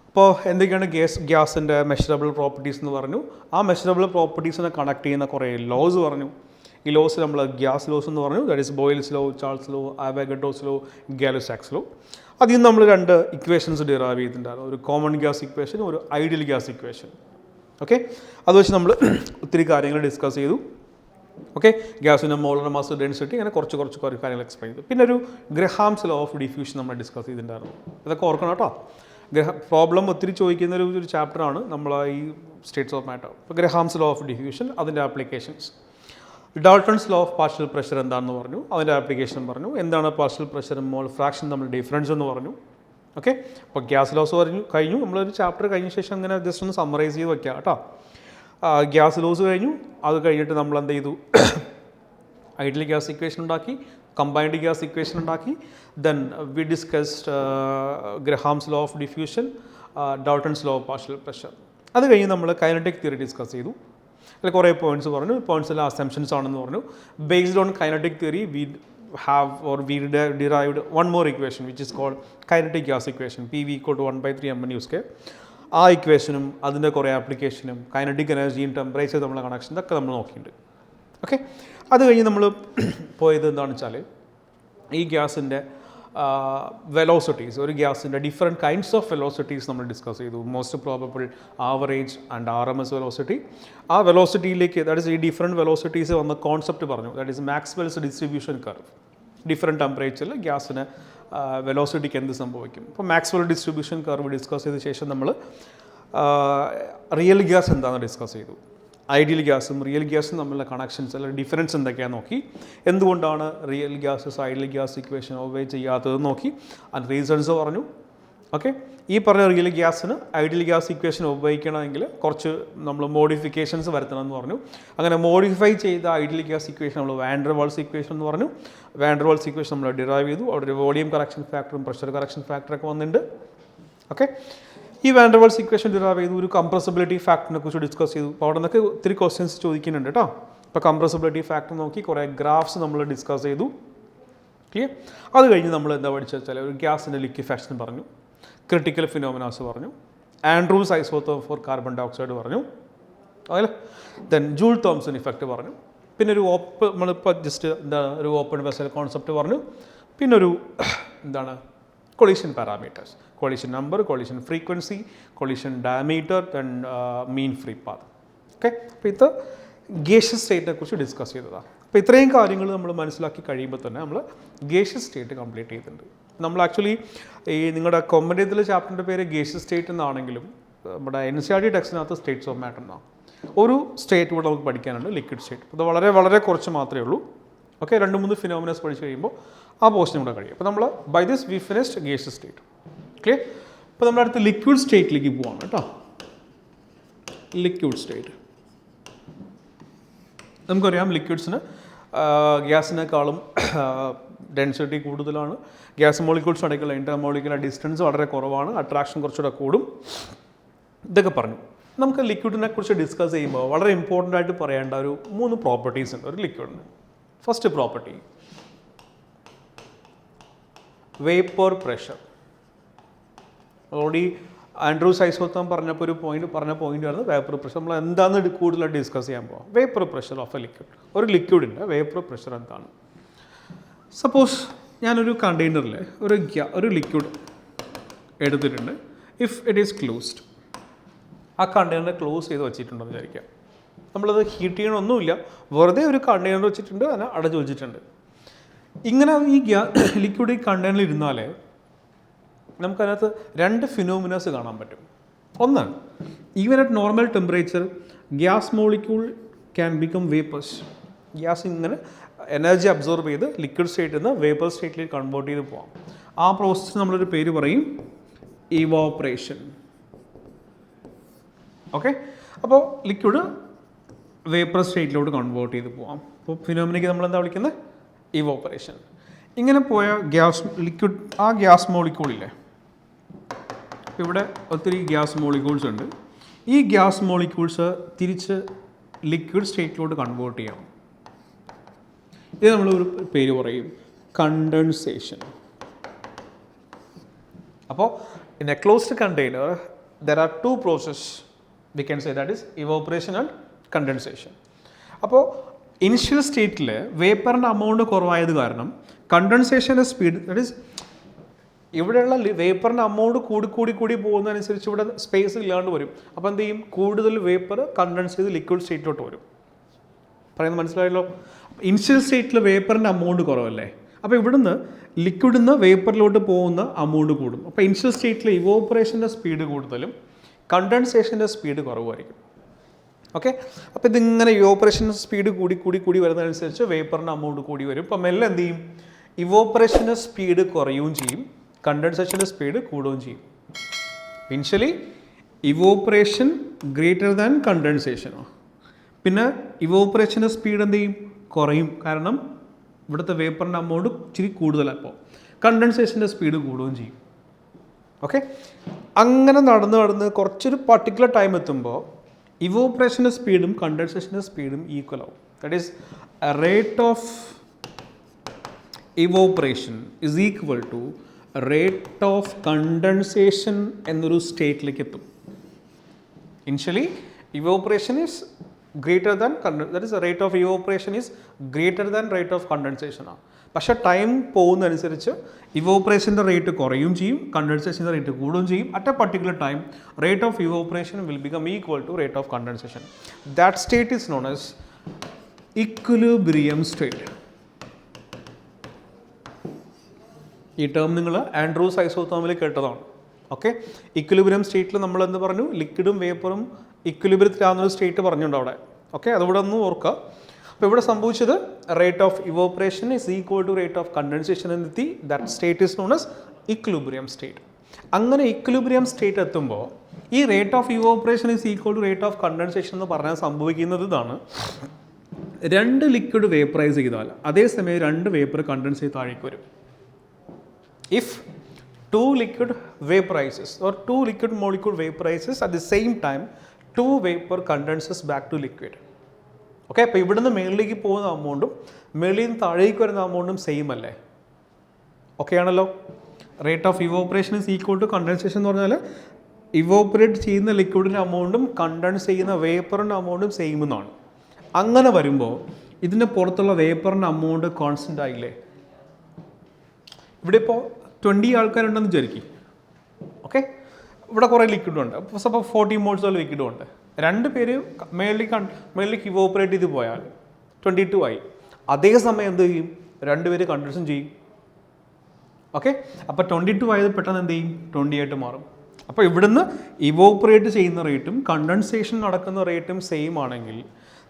അപ്പോൾ എന്തൊക്കെയാണ് ഗ്യാസിൻ്റെ മെഷറബിൾ പ്രോപ്പർട്ടീസ് എന്ന് പറഞ്ഞു. ആ മെഷറബിൾ പ്രോപ്പർട്ടീസിനെ കണക്ട് ചെയ്യുന്ന കുറേ ലോസ് പറഞ്ഞു. ഈ ലോസ് നമ്മൾ ഗ്യാസ് ലോസ് എന്ന് പറഞ്ഞു. That is Boyle's law, Charles law, Avogadro's law, Gay-Lussac's law. അതിൽ നിന്ന് നമ്മൾ 2 ഇക്വേഷൻസ് ഡിറൈവ് ചെയ്തിട്ടുണ്ടായിരുന്നു. ഒരു കോമൺ ഗ്യാസ് ഇക്വേഷൻ, ഒരു ഐഡിയൽ ഗ്യാസ് ഇക്വേഷൻ. ഓക്കെ, അത് വെച്ച് നമ്മൾ ഒത്തിരി കാര്യങ്ങൾ ഡിസ്കസ് ചെയ്തു. ഓക്കെ, ഗ്യാസിൻ്റെ മോളർ മാസ്, ഡെൻസിറ്റി, അങ്ങനെ കുറച്ച് കാര്യങ്ങൾ എക്സ്പ്ലെയിൻ ചെയ്തു. പിന്നെ ഒരു ഗ്രഹാംസ് ലോ ഓഫ് ഡിഫ്യൂഷൻ നമ്മൾ ഡിസ്കസ് ചെയ്തിട്ടുണ്ടായിരുന്നു. ഇതൊക്കെ ഓർക്കണം കേട്ടോ. പ്രോബ്ലം ഒത്തിരി ചോദിക്കുന്ന ഒരു ചാപ്റ്ററാണ് നമ്മൾ ഈ സ്റ്റേറ്റ്സ് ഓഫ് മാറ്റർ. അപ്പോൾ ഗ്രഹാംസ് ലോ ഓഫ് ഡിഫ്യൂഷൻ, അതിൻ്റെ applications. Dalton's law of partial pressure എന്താണെന്ന് പറഞ്ഞു, അതിൻ്റെ ആപ്ലിക്കേഷൻ പറഞ്ഞു. എന്താണ് പാർഷ്യൽ പ്രഷറും മോൾ ഫ്രാക്ഷൻ തമ്മിൽ ഡിഫറൻസ് എന്ന് പറഞ്ഞു. ഓക്കെ, അപ്പോൾ ഗ്യാസ് ലോസ് കഴിഞ്ഞു. നമ്മളൊരു ചാപ്റ്റർ കഴിഞ്ഞ ശേഷം അങ്ങനെ ജസ്റ്റ് ഒന്ന് സമ്മറൈസ് ചെയ്ത് വയ്ക്കുക കേട്ടോ. ഗ്യാസ് ലോസ് കഴിഞ്ഞു. അത് കഴിഞ്ഞിട്ട് നമ്മൾ എന്ത് ചെയ്തു, ഐഡിയൽ ഗ്യാസ് ഇക്വേഷൻ ഉണ്ടാക്കി, കമ്പൈൻഡ് ഗ്യാസ് ഇക്വേഷൻ ഉണ്ടാക്കി. Then we discussed Graham's law of diffusion, Dalton's law of partial pressure. അത് കഴിഞ്ഞ് നമ്മൾ കൈനറ്റിക് തിയറി ഡിസ്കസ് ചെയ്തു. അതിൽ കുറേ പോയിന്റ്സ് പറഞ്ഞു. പോയിന്റ്സ് എല്ലാം അസംഷൻസ് ആണെന്ന് പറഞ്ഞു. Based on kinetic theory we derived one more equation which is called kinetic gas equation, PV = 1/3 mN². ആ ഇക്വേഷനും അതിൻ്റെ കുറേ ആപ്ലിക്കേഷനും കൈനറ്റിക് എനർജിയും ടെമ്പറേച്ചർ തമ്മിലുള്ള കണക്ഷൻ ഇതൊക്കെ നമ്മൾ നോക്കിയിട്ടുണ്ട്. ഓക്കെ, അത് കഴിഞ്ഞ് നമ്മൾ പോയത് എന്താണെന്ന് വെച്ചാൽ ഈ ഗ്യാസിൻ്റെ വെലോസിറ്റീസ്, ഒരു ഗ്യാസിൻ്റെ ഡിഫറെൻറ്റ് കൈൻഡ്സ് ഓഫ് വെലോസിറ്റീസ് നമ്മൾ ഡിസ്കസ് ചെയ്തു. Most probable, average and RMS velocity. ആ വെലോസിറ്റിയിലേക്ക്, ദാറ്റ് ഇസ് ഈ ഡിഫറെൻറ്റ് വെലോസിറ്റീസ് വന്ന കോൺസെപ്റ്റ് പറഞ്ഞു. That is Maxwell's distribution curve. Different ടെമ്പറേച്ചറിൽ ഗ്യാസിന് വെലോസിറ്റിക്ക് എന്ത് സംഭവിക്കും. ഇപ്പോൾ മാക്സ്വെൽ ഡിസ്ട്രിബ്യൂഷൻ കർവ് ഡിസ്കസ് ചെയ്ത ശേഷം നമ്മൾ റിയൽ ഗ്യാസ് എന്താണെന്ന് ഡിസ്കസ് ചെയ്തു. ഐഡിയൽ ഗ്യാസും റിയൽ ഗ്യാസും തമ്മിലുള്ള കണക്ഷൻസ് അല്ലെങ്കിൽ ഡിഫറൻസ് എന്തൊക്കെയാണെന്ന് നോക്കി. എന്തുകൊണ്ടാണ് real gases ideal gas equation obey ചെയ്യാത്തതെന്ന് നോക്കി. അതിന് റീസൺസ് പറഞ്ഞു. ഓക്കെ, ഈ പറഞ്ഞ റിയൽ ഗ്യാസിന് ഐഡിയൽ ഗ്യാസ് ഇക്വേഷൻ ഉപയോഗിക്കണമെങ്കിൽ കുറച്ച് നമ്മൾ മോഡിഫിക്കേഷൻസ് വരുത്തണം എന്ന് പറഞ്ഞു. അങ്ങനെ മോഡിഫൈ ചെയ്ത ഐഡിയൽ ഗ്യാസ് ഇക്വേഷൻ നമ്മൾ വാൻ ഡെർ വാൾസ് ഇക്വേഷൻ എന്ന് പറഞ്ഞു. വാൻ ഡെർ വാൾസ് ഇക്വേഷൻ നമ്മൾ ഡിറൈവ് ചെയ്തു. അവിടെ ഒരു വോളിയം കറക്ഷൻ ഫാക്ടറും പ്രഷർ കറക്ഷൻ ഫാക്ടറൊക്കെ വന്നിട്ടുണ്ട്. ഓക്കെ, ഈ van der Waals equation derive ചെയ്തു. ഒരു കംപ്രസിബിലിറ്റി ഫാക്ടറിനെ കുറിച്ച് ഡിസ്കസ് ചെയ്തു. അപ്പോൾ അവിടെ നിന്നൊക്കെ ഒത്തിരി ക്വസ്റ്റ്യൻസ് ചോദിക്കുന്നുണ്ട് കേട്ടോ. ഇപ്പോൾ കംപ്രസിബിലിറ്റി ഫാക്ടർ നോക്കി കുറേ ഗ്രാഫ്സ് നമ്മൾ ഡിസ്കസ് ചെയ്തു. ക്ലിയർ. അത് കഴിഞ്ഞ് നമ്മൾ എന്താ പഠിച്ചു വെച്ചാൽ ഒരു ഗ്യാസിൻ്റെ ലിക്വിഫാക്ഷൻ പറഞ്ഞു, ക്രിട്ടിക്കൽ ഫിനോമിനാസ് പറഞ്ഞു, Andrews isotherm for carbon dioxide പറഞ്ഞു, അതല്ലേ. ദെൻ ജൂൾ തോംസൺ ഇഫക്റ്റ് പറഞ്ഞു. പിന്നെ ഒരു നമ്മളിപ്പോൾ ജസ്റ്റ് എന്താണ് ഒരു ഓപ്പൺ വെസൽ കോൺസെപ്റ്റ് പറഞ്ഞു. പിന്നെ ഒരു എന്താണ് collision parameters, collision number, collision frequency, collision diameter, then mean free path. Okay, അപ്പോൾ ഇത് ഗേഷ്യസ് സ്റ്റേറ്റിനെ കുറിച്ച് ഡിസ്കസ് ചെയ്തതാണ്. അപ്പോൾ ഇത്രയും കാര്യങ്ങൾ നമ്മൾ മനസ്സിലാക്കി കഴിയുമ്പോൾ തന്നെ നമ്മൾ ഗേഷ്യസ് സ്റ്റേറ്റ് കംപ്ലീറ്റ് ചെയ്തിട്ടുണ്ട്. നമ്മൾ ആക്ച്വലി ഈ നിങ്ങളുടെ കോമ്പറ്റേറ്റീവ് ചാപ്റ്ററിൻ്റെ പേര് ഗേഷ്യസ് സ്റ്റേറ്റ് എന്നാണെങ്കിലും നമ്മുടെ NCERT ടെക്സ്റ്റിനകത്ത് സ്റ്റേറ്റ്സ് ഓഫ് മാറ്റർ എന്നാണ്. ഒരു സ്റ്റേറ്റ് കൂടെ നമുക്ക് പഠിക്കാനുണ്ട്, ലിക്വിഡ് സ്റ്റേറ്റ്. അത് വളരെ വളരെ കുറച്ച് മാത്രമേ ഉള്ളൂ. ഓക്കെ, 2-3 ഫിനോമിനസ് പഠിച്ച് കഴിയുമ്പോൾ ആ പോർഷൻ കൂടെ കഴിയും. അപ്പോൾ നമ്മൾ by this we finished gaseous state. Clear. അപ്പോൾ നമ്മൾ അടുത്ത് ലിക്വിഡ് സ്റ്റേറ്റിലേക്ക് പോവാണ് കേട്ടോ. ലിക്വിഡ് സ്റ്റേറ്റ് നമുക്കറിയാം, ലിക്വിഡ്സിന് ഗ്യാസിനേക്കാളും ഡെൻസിറ്റി കൂടുതലാണ്. ഗ്യാസ് മോളിക്യൂൾസ് അടയ്ക്കുള്ള ഇൻ്റർമോളിക്കുലർ ഡിസ്റ്റൻസ് വളരെ കുറവാണ്, അട്രാക്ഷൻ കുറച്ചുകൂടെ കൂടും. ഇതൊക്കെ പറഞ്ഞു. നമുക്ക് ലിക്വിഡിനെ കുറിച്ച് ഡിസ്കസ് ചെയ്യുമ്പോൾ വളരെ ഇമ്പോർട്ടൻ്റ് ആയിട്ട് പറയേണ്ട ഒരു 3 പ്രോപ്പർട്ടീസ് ഉണ്ട് ഒരു ലിക്വിഡിന്. First property vapour pressure. Already Andrews isotherm പറഞ്ഞപ്പോൾ ഒരു പറഞ്ഞ പോയിൻ്റായിരുന്നു വേപ്പർ പ്രഷർ. നമ്മൾ എന്താണെന്ന് കൂടുതലായിട്ട് ഡിസ്കസ് ചെയ്യാൻ പോകാം. Vapour pressure of a liquid. ഒരു ലിക്വിഡിൻ്റെ വേപ്പർ പ്രഷർ എന്താണ്? സപ്പോസ് ഞാനൊരു കണ്ടെയ്നറിൽ ഒരു ലിക്വിഡ് എടുത്തിട്ടുണ്ട്. ഇഫ് ഇറ്റ് ഈസ് ക്ലോസ്ഡ്, ആ കണ്ടെയ്നർ ക്ലോസ് ചെയ്ത് വെച്ചിട്ടുണ്ടെന്ന് വിചാരിക്കാം. നമ്മളത് ഹീറ്റ് ചെയ്യണമൊന്നുമില്ല, വെറുതെ ഒരു കണ്ടെയ്നർ വെച്ചിട്ടുണ്ട്, അതിനെ അടച്ചു വെച്ചിട്ടുണ്ട്. ഇങ്ങനെ ഈ ലിക്വിഡ് ഈ കണ്ടെയ്നറിൽ ഇരുന്നാലേ നമുക്കതിനകത്ത് 2 ഫിനോമിനാസ് കാണാൻ പറ്റും. ഒന്ന്, even at normal temperature gas molecule can become vapours. Gas ഇങ്ങനെ എനർജി അബ്സോർബ് ചെയ്ത് ലിക്വിഡ് സ്റ്റേറ്റിൽ നിന്ന് വേപ്പർ സ്റ്റേറ്റിലേക്ക് കൺവേർട്ട് ചെയ്ത് പോകാം. ആ പ്രോസസ്സ് നമ്മളൊരു പേര് പറയും ഇവോപ്പറേഷൻ. ഓക്കെ, അപ്പോൾ ലിക്വിഡ് വേപ്പർ സ്റ്റേറ്റിലോട്ട് കൺവേർട്ട് ചെയ്ത് പോകാം. അപ്പോൾ ഫിനോമിനയ്ക്ക് നമ്മൾ എന്താ വിളിക്കുന്നത്? ഇവോപ്പറേഷൻ. ഇങ്ങനെ പോയ ലിക്വിഡ് ആ ഗ്യാസ് മോളിക്യൂളില്ലേ, ഇവിടെ ഒത്തിരി ഗ്യാസ് മോളിക്യൂൾസ് ഉണ്ട്. ഈ ഗ്യാസ് മോളിക്യൂൾസ് തിരിച്ച് ലിക്വിഡ് സ്റ്റേറ്റിലോട്ട് കൺവേർട്ട് ചെയ്യാം. ഇത് നമ്മളൊരു പേര് പറയും condensation. അപ്പോൾ in a closed container there are two processes, we can say, that is evaporation and condensation. അപ്പോൾ ഇനിഷ്യൽ സ്റ്റേറ്റിൽ വേപ്പറിൻ്റെ അമൗണ്ട് കുറവായത് കാരണം കണ്ടൻസേഷൻ്റെ സ്പീഡ്, ദാറ്റ് ഈസ് ഇവിടെയുള്ള വേപ്പറിൻ്റെ അമൗണ്ട് കൂടി പോകുന്നതനുസരിച്ച് ഇവിടെ സ്പേസ് ഇല്ലാണ്ട് വരും. അപ്പോൾ എന്ത് ചെയ്യും, കൂടുതൽ വേപ്പർ കണ്ടൻസ് ചെയ്ത് ലിക്വിഡ് സ്റ്റേറ്റിലോട്ട് വരും. പറയുന്നത് മനസ്സിലായല്ലോ? ഇനിഷ്യൽ സ്റ്റേറ്റിൽ വേപ്പറിൻ്റെ അമൗണ്ട് കുറവല്ലേ, അപ്പോൾ ഇവിടുന്ന് ലിക്വിഡിൽ നിന്ന് വേപ്പറിലോട്ട് പോകുന്ന അമൗണ്ട് കൂടും. അപ്പോൾ ഇനിഷ്യൽ സ്റ്റേറ്റിൽ ഇവോപ്പറേഷൻ്റെ സ്പീഡ് കൂടുതലും കണ്ടൻസേഷൻ്റെ സ്പീഡ് കുറവായിരിക്കും. ഓക്കെ, അപ്പോൾ ഇതിങ്ങനെ ഇവോപ്പറേഷൻ സ്പീഡ് കൂടി വരുന്നതനുസരിച്ച് വേപ്പറിൻ്റെ അമൗണ്ട് കൂടി വരും. അപ്പോൾ മെല്ലെ എന്ത് ചെയ്യും, ഇവോപ്പറേഷൻ്റെ സ്പീഡ് കുറയുകയും ചെയ്യും, കണ്ടൻസേഷൻ്റെ സ്പീഡ് കൂടുകയും ചെയ്യും. ഇനിഷ്യലി ഇവോപ്പറേഷൻ ഗ്രേറ്റർ ദാൻ കണ്ടൻസേഷനോ, പിന്നെ ഇവോപ്പറേഷൻ്റെ സ്പീഡ് എന്ത് ചെയ്യും, കുറയും. കാരണം ഇവിടുത്തെ വേപ്പറിൻ്റെ അമൗണ്ട് ഇച്ചിരി കൂടുതലാണ്. അപ്പോൾ കണ്ടൻസേഷൻ്റെ സ്പീഡ് കൂടുകയും ചെയ്യും. ഓക്കെ, അങ്ങനെ നടന്ന് കുറച്ചൊരു പർട്ടിക്കുലർ ടൈം എത്തുമ്പോൾ ഇവോപ്പറേഷൻ്റെ സ്പീഡും കണ്ടൻസേഷൻ്റെ സ്പീഡും ഈക്വൽ ആവും. That is rate of evaporation is equal to rate of condensation എന്നൊരു സ്റ്റേറ്റിലേക്ക് എത്തും. Initially evaporation is greater than, that is the rate of evaporation is greater than rate of condensation ആണ്. പക്ഷേ time പോകുന്നതനുസരിച്ച് ഇവോപ്പറേഷൻ്റെ rate കുറയുകയും ചെയ്യും, കണ്ടൻസേഷൻ്റെ rate കൂടുകയും ചെയ്യും. At a particular time rate of evaporation will become equal to rate of condensation. That state is known as equilibrium state. ഈ term നിങ്ങൾ Andrews ഐസോതേർമിൽ കേട്ടതാണ്. ഓക്കെ, ഇക്വിലിബ്രിയം സ്റ്റേറ്റിൽ നമ്മൾ എന്ത് പറഞ്ഞു, ലിക്വിഡും വേപ്പറും ഇക്വിലിബ്രിയത്തിലാവുന്നൊരു സ്റ്റേറ്റ് പറഞ്ഞിട്ടുണ്ട് അവിടെ. ഓക്കെ, അതിവിടെ ഒന്ന് ഓർക്കുക. അപ്പോൾ ഇവിടെ സംഭവിച്ചത് rate of evaporation is equal to rate of condensation എന്നെത്തി. That state is known as equilibrium state. അങ്ങനെ ഇക്വിലിബ്രിയം സ്റ്റേറ്റ് എത്തുമ്പോൾ ഈ rate of evaporation is equal to rate of condensation എന്ന് പറഞ്ഞാൽ സംഭവിക്കുന്നത് ഇതാണ്. രണ്ട് ലിക്വിഡ് വേപ്പറൈസ് ചെയ്താൽ അതേസമയം രണ്ട് വേപ്പർ കണ്ടൻസ് ചെയ്ത് താഴേക്ക് വരും. If two liquid vaporizes or two liquid molecule vaporizes at the same time, two vapor condenses back to liquid. Okay, അപ്പോൾ ഇവിടുന്ന് മേളിലേക്ക് പോകുന്ന അമൗണ്ടും മേളിൽ നിന്ന് താഴേക്ക് വരുന്ന അമൗണ്ടും സെയിം അല്ലേ? ഓക്കെ ആണല്ലോ. Rate of evaporation is equal to condensation എന്ന് പറഞ്ഞാൽ ഇവോപ്പറേറ്റ് ചെയ്യുന്ന ലിക്വിഡിൻ്റെ അമൗണ്ടും കണ്ടൻസ് ചെയ്യുന്ന വേപ്പറിൻ്റെ അമൗണ്ടും സെയിം എന്നാണ്. അങ്ങനെ വരുമ്പോൾ ഇതിൻ്റെ പുറത്തുള്ള വേപ്പറിൻ്റെ അമൗണ്ട് കോൺസ്റ്റൻ്റ് ആയില്ലേ? ഇവിടെ ഇപ്പോൾ 20 ആൾക്കാരുണ്ടെന്ന് വിചാരിക്കും. ഓക്കെ, ഇവിടെ കുറേ ലിക്വിഡുണ്ട്. അപ്പോൾ 40 മോൾസ് ലിക്വിഡും ഉണ്ട്. രണ്ട് പേര് മേളിലേക്ക് ഇവോപ്പറേറ്റ് ചെയ്ത് പോയാൽ 22 ആയി. അതേസമയം എന്ത് ചെയ്യും, രണ്ടുപേര് കണ്ടൻസും ചെയ്യും. ഓക്കെ, അപ്പോൾ 22 ആയത് പെട്ടെന്ന് എന്ത് ചെയ്യും, 20 ആയിട്ട് മാറും. അപ്പോൾ ഇവിടുന്ന് ഇവോപ്പറേറ്റ് ചെയ്യുന്ന റേറ്റും കണ്ടൻസേഷൻ നടക്കുന്ന റേറ്റും സെയിം ആണെങ്കിൽ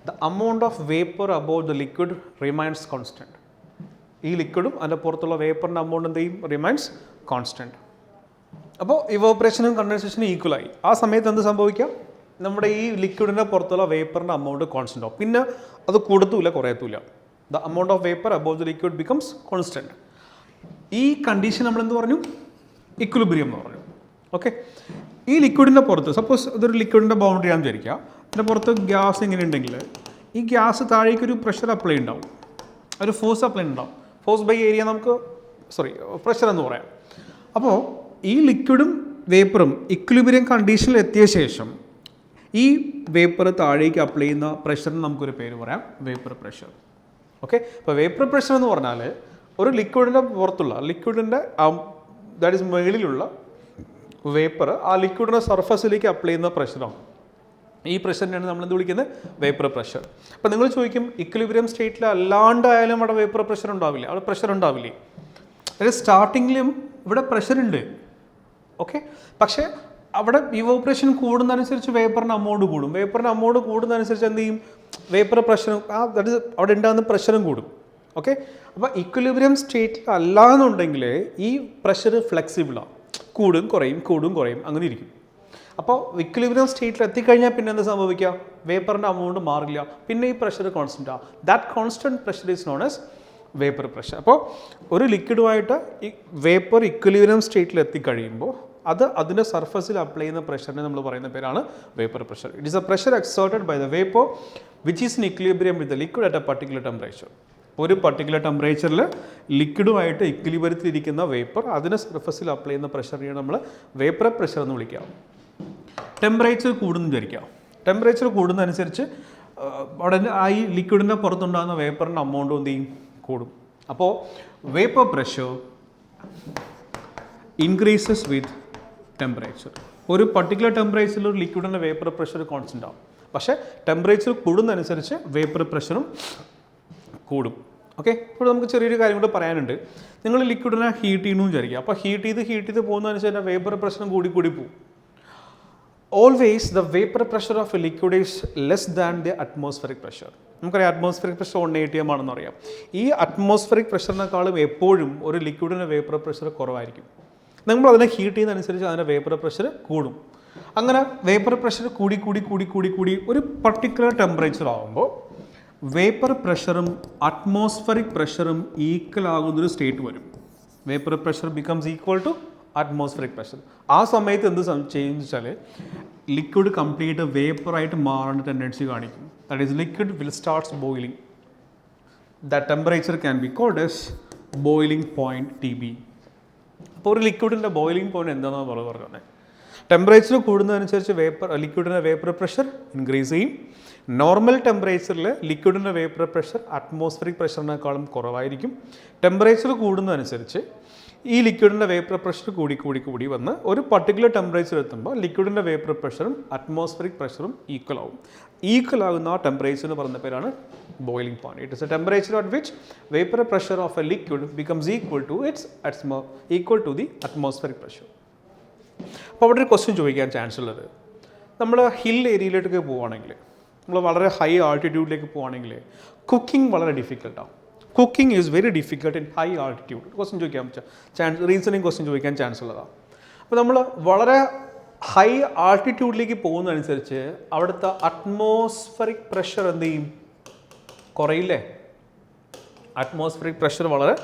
the amount of vapour about the liquid remains constant. ഈ ലിക്വിഡും അതിൻ്റെ പുറത്തുള്ള വേപ്പറിൻ്റെ അമൗണ്ട് എന്ത് ചെയ്യും, റിമൈൻസ് കോൺസ്റ്റൻറ്റ്. അപ്പോൾ ഇവോപ്പറേഷനും കണ്ടൻസേഷനും ഈക്വലായി. ആ സമയത്ത് എന്ത് സംഭവിക്കാം, നമ്മുടെ ഈ ലിക്വിഡിൻ്റെ പുറത്തുള്ള വേപ്പറിൻ്റെ അമൗണ്ട് കോൺസ്റ്റൻ്റ് ആവും. പിന്നെ അത് കൂടത്തൂല കുറയത്തൂല. The amount of vapour about the liquid becomes constant. ഈ കണ്ടീഷൻ നമ്മളെന്ത് പറഞ്ഞു, ഇക്വിലിബ്രിയം എന്ന് പറഞ്ഞു. ഓക്കെ, ഈ ലിക്വിഡിൻ്റെ പുറത്ത് സപ്പോസ് ഇതൊരു ലിക്വിഡിൻ്റെ ബൗണ്ടറി ആണെന്ന് വിചാരിക്കുക. അതിൻ്റെ പുറത്ത് ഗ്യാസ് ഇങ്ങനെ ഉണ്ടെങ്കിൽ ഈ ഗ്യാസ് താഴേക്കൊരു പ്രഷർ അപ്ലൈ ഉണ്ടാവും, ഒരു ഫോഴ്സ് അപ്ലൈ ഉണ്ടാവും. ഫോഴ്സ് ബൈ ഏരിയ നമുക്ക് പ്രഷർ എന്ന് പറയാം. അപ്പോൾ ഈ ലിക്വിഡും വേപ്പറും ഇക്വിലിബ്രിയം കണ്ടീഷനിൽ എത്തിയ ശേഷം ഈ വേപ്പർ താഴേക്ക് അപ്ലൈ ചെയ്യുന്ന പ്രഷറിന് നമുക്കൊരു പേര് പറയാം, വേപ്പർ പ്രഷർ. ഓക്കെ, അപ്പോൾ വേപ്പർ പ്രഷർ എന്ന് പറഞ്ഞാൽ ഒരു ലിക്വിഡിൻ്റെ പുറത്തുള്ള ലിക്വിഡിൻ്റെ ദാറ്റ് ഈസ് മുകളിലുള്ള വേപ്പർ ആ ലിക്വിഡിൻ്റെ സർഫസിലേക്ക് അപ്ലൈ ചെയ്യുന്ന പ്രഷറാണ്. ഈ പ്രഷറിനെയാണ് നമ്മളെന്ത് വിളിക്കുന്നത്, വേപ്പർ പ്രഷർ. അപ്പോൾ നിങ്ങൾ ചോദിക്കും, ഇക്വിലിബ്രിയം സ്റ്റേറ്റിൽ അല്ലാണ്ടായാലും അവിടെ വേപ്പർ പ്രഷർ ഉണ്ടാവില്ല, അവിടെ പ്രഷർ ഉണ്ടാവില്ലേ? അതായത് സ്റ്റാർട്ടിങ്ങിലും ഇവിടെ പ്രഷറുണ്ട്. ഓക്കെ, പക്ഷേ അവിടെ ഇവോപ്പറേഷൻ കൂടുന്നതനുസരിച്ച് വേപ്പറിൻ്റെ അമൗണ്ട് കൂടും. വേപ്പറിൻ്റെ അമൗണ്ട് കൂടുന്നതനുസരിച്ച് എന്ത് ചെയ്യും, വേപ്പർ പ്രഷറും ദാറ്റ് ഈസ് അവിടെ ഉണ്ടാകുന്ന പ്രഷറും കൂടും. ഓക്കെ, അപ്പോൾ ഇക്വിലിബ്രിയം സ്റ്റേറ്റിൽ അല്ലാന്നുണ്ടെങ്കിൽ ഈ പ്രഷർ ഫ്ലെക്സിബിളാണ്, കൂടും കുറയും അങ്ങനെ ഇരിക്കും. അപ്പോൾ ഇക്വിലിബ്രിയം സ്റ്റേറ്റിൽ എത്തിക്കഴിഞ്ഞാൽ പിന്നെ എന്താ സംഭവിക്കുക, വേപ്പറിൻ്റെ അമൗണ്ട് മാറില്ല, പിന്നെ ഈ പ്രഷർ കോൺസ്റ്റൻ്റ് ആണ്. That constant pressure is known as vapour pressure. അപ്പോൾ ഒരു ലിക്വിഡുമായിട്ട് ഈ വേപ്പർ ഇക്വിലിബ്രിയം സ്റ്റേറ്റിൽ എത്തിക്കഴിയുമ്പോൾ അതിൻ്റെ സർഫസിൽ അപ്ലൈ ചെയ്യുന്ന പ്രഷറിനെ നമ്മൾ പറയുന്ന പേരാണ് vapour pressure. It is a pressure exerted by the vapour which is in equilibrium with the liquid at a particular temperature. ഒരു പർട്ടിക്കുലർ ടെമ്പറേച്ചറിൽ ലിക്വിഡുമായിട്ട് ഇക്വിലിബ്രിയത്തിലിരിക്കുന്ന വേപ്പർ അതിന് സർഫസിൽ അപ്ലൈ ചെയ്യുന്ന പ്രഷറിനെയാണ് നമ്മൾ വേപ്പർ പ്രഷർ എന്ന് വിളിക്കാം. ടെമ്പറേച്ചർ കൂടുന്നു വിചാരിക്കാം. ടെമ്പറേച്ചർ കൂടുന്നതനുസരിച്ച് അവിടെ ഈ ലിക്വിഡിൻ്റെ പുറത്തുണ്ടാകുന്ന വേപ്പറിൻ്റെ അമൗണ്ട് എന്ത് ചെയ്യും? കൂടും. അപ്പോൾ vapour pressure increases with temperature. ഒരു പർട്ടിക്കുലർ ടെമ്പറേച്ചറിൽ ഒരു ലിക്വിഡിൻ്റെ വേപ്പർ പ്രഷർ കോൺസ്റ്റൻ്റ് ആവും. പക്ഷേ ടെമ്പറേച്ചർ കൂടുന്നതനുസരിച്ച് വേപ്പർ പ്രഷറും കൂടും. ഓക്കെ, ഇപ്പോൾ നമുക്ക് ചെറിയൊരു കാര്യം കൂടെ പറയാനുണ്ട്. നിങ്ങൾ ലിക്വിഡിനെ ഹീറ്റ് ചെയ്യണമെന്ന് വിചാരിക്കുക. അപ്പോൾ ഹീറ്റ് ചെയ്ത് പോകുന്നതനുസരിച്ച് വേപ്പർ പ്രഷറും കൂടി പോകും. Always the vapor pressure of a liquid is less than the atmospheric pressure. നമുക്കറിയാം അറ്റ്മോസ്ഫിയറിക് പ്രഷർ 180 ആണെന്ന് അറിയാം. ഈ അറ്റ്മോസ്ഫിയറിക് പ്രഷറിനേക്കാളും എപ്പോഴും ഒരു ലിക്വിഡിൻ്റെ വേപ്പർ പ്രഷർ കുറവായിരിക്കും. നമ്മൾ അതിനെ ഹീറ്റ് ചെയ്യുന്നതനുസരിച്ച് അതിൻ്റെ വേപ്പർ പ്രഷർ കൂടും. അങ്ങനെ വേപ്പർ പ്രഷർ കൂടി ഒരു പർട്ടിക്കുലർ ടെമ്പറേച്ചർ ആകുമ്പോൾ വേപ്പർ പ്രഷറും അറ്റ്മോസ്ഫിയറിക് പ്രഷറും ഈക്വൽ ആകുന്നൊരു സ്റ്റേറ്റ് വരും. Vapour pressure becomes equal to atmospheric pressure. ആ സമയത്ത് എന്ത് ചെയ്യുന്നു വെച്ചാൽ ലിക്വിഡ് കംപ്ലീറ്റ് വേപ്പറായിട്ട് മാറേണ്ട ടെൻഡൻസി കാണിക്കും. That is liquid will starts boiling. That temperature can be called as boiling point TB. അപ്പോൾ ഒരു ലിക്വിഡിൻ്റെ ബോയിലിംഗ് പോയിന്റ് എന്താണെന്ന് പറയുന്നത് ടെമ്പറേച്ചർ കൂടുന്നതനുസരിച്ച് ലിക്വിഡിൻ്റെ വേപ്പർ പ്രഷർ ഇൻക്രീസ് ചെയ്യും. നോർമൽ ടെമ്പറേച്ചറിൽ ലിക്വിഡിൻ്റെ വേപ്പർ പ്രഷർ അറ്റ്മോസ്ഫിയറിക് പ്രഷറിനേക്കാളും കുറവായിരിക്കും. ടെമ്പറേച്ചർ കൂടുന്നതനുസരിച്ച് ഈ ലിക്വിഡിൻ്റെ വേപ്പർ പ്രഷർ കൂടി വന്ന് ഒരു പർട്ടിക്കുലർ ടെമ്പറേച്ചർ എത്തുമ്പോൾ ലിക്വിഡിൻ്റെ വേപ്പർ പ്രഷറും അറ്റ്മോസ്ഫിയറിക് പ്രഷറും ഈക്വൽ ആവും. ഈക്വൽ ആകുന്ന ആ ടെമ്പറേച്ചർ എന്ന് പറയുന്ന പേരാണ് boiling point. It is a temperature at which vapour pressure of a liquid becomes equal to the atmospheric pressure. അപ്പോൾ അവിടെ ഒരു ക്വസ്റ്റ്യൻ ചോദിക്കാൻ ചാൻസ് ഉള്ളത്, നമ്മൾ ഹിൽ ഏരിയയിലേക്ക് പോവുകയാണെങ്കിൽ, നമ്മൾ വളരെ ഹൈ ആൾട്ടിറ്റ്യൂഡിലേക്ക് പോവുകയാണെങ്കിൽ കുക്കിംഗ് വളരെ ഡിഫിക്കൽട്ടാണ്. Cooking is very difficult in high altitude. Question ചോദിക്കാൻ ചാൻസ്, റീസണിങ് ക്വസ്റ്റ്യൻ ചോദിക്കാൻ ചാൻസ് ഉള്ളതാണ്. അപ്പോൾ നമ്മൾ വളരെ ഹൈ ആൾട്ടിറ്റ്യൂഡിലേക്ക് പോകുന്നതനുസരിച്ച് അവിടുത്തെ അറ്റ്മോസ്ഫിയറിക് പ്രഷർ എന്ത് ചെയ്യും? കുറയില്ലേ? അറ്റ്മോസ്ഫിയറിക് പ്രഷർ വളരെ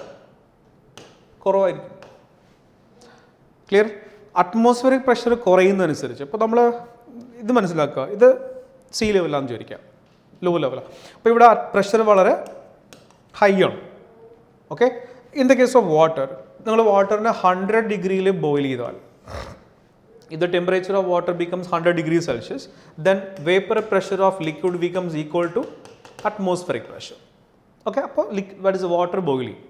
കുറവായിരിക്കും. ക്ലിയർ? അറ്റ്മോസ്ഫിയറിക് പ്രഷർ കുറയുന്നതനുസരിച്ച് ഇപ്പോൾ നമ്മൾ ഇത് മനസ്സിലാക്കുക, ഇത് സീ ലെവലാണെന്ന് വിചാരിക്കാം, ലോ ലെവലാണ്. അപ്പോൾ ഇവിടെ പ്രഷർ വളരെ ഹൈ ആണ്. Okay, in the case of water, നിങ്ങൾ വാട്ടറിനെ 100 ഡിഗ്രിയിൽ ബോയിൽ ചെയ്താൽ ഇത് temperature of water becomes 100 degree Celsius, then vapour pressure of liquid becomes equal to atmospheric pressure. Okay, അപ്പോൾ that is water boiling.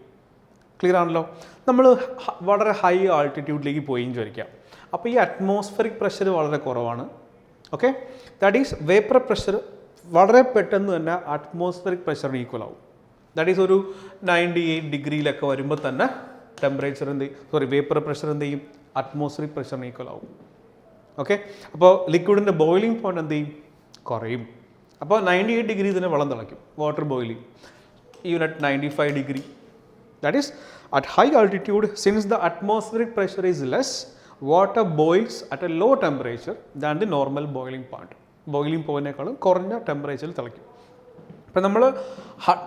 Clear ആണല്ലോ? നമ്മൾ വളരെ ഹൈ ആൾട്ടിറ്റ്യൂഡിലേക്ക് പോയി വിചാരിക്കാം. അപ്പോൾ ഈ അറ്റ്മോസ്ഫിയറിക് പ്രഷർ വളരെ കുറവാണ്. Okay, that is vapour pressure വളരെ പെട്ടെന്ന് തന്നെ അറ്റ്മോസ്ഫിയറിക് പ്രഷറിന് ഈക്വൽ ആവും. ദാറ്റ് ഈസ് ഒരു 98 ഡിഗ്രിയിലൊക്കെ വരുമ്പോൾ തന്നെ ടെമ്പറേച്ചർ വേപ്പർ പ്രഷർ എന്ത് ചെയ്യും? അറ്റ്മോസ്ഫിയറിക് പ്രഷറിന് ഈക്വൽ ആവും. ഓക്കെ, അപ്പോൾ ലിക്വിഡിൻ്റെ ബോയിലിംഗ് പോയിന്റ് എന്ത് ചെയ്യും? കുറയും. അപ്പോൾ 98 ഡിഗ്രി തന്നെ വെള്ളം തിളയ്ക്കും, water boiling. Even at 95 degree. That is, at high altitude, since the atmospheric pressure is less, water boils at a low temperature than the normal boiling point. Boiling പോയിനേക്കാളും കുറഞ്ഞ ടെമ്പറേച്ചറിൽ തിളയ്ക്കും. ഇപ്പം നമ്മൾ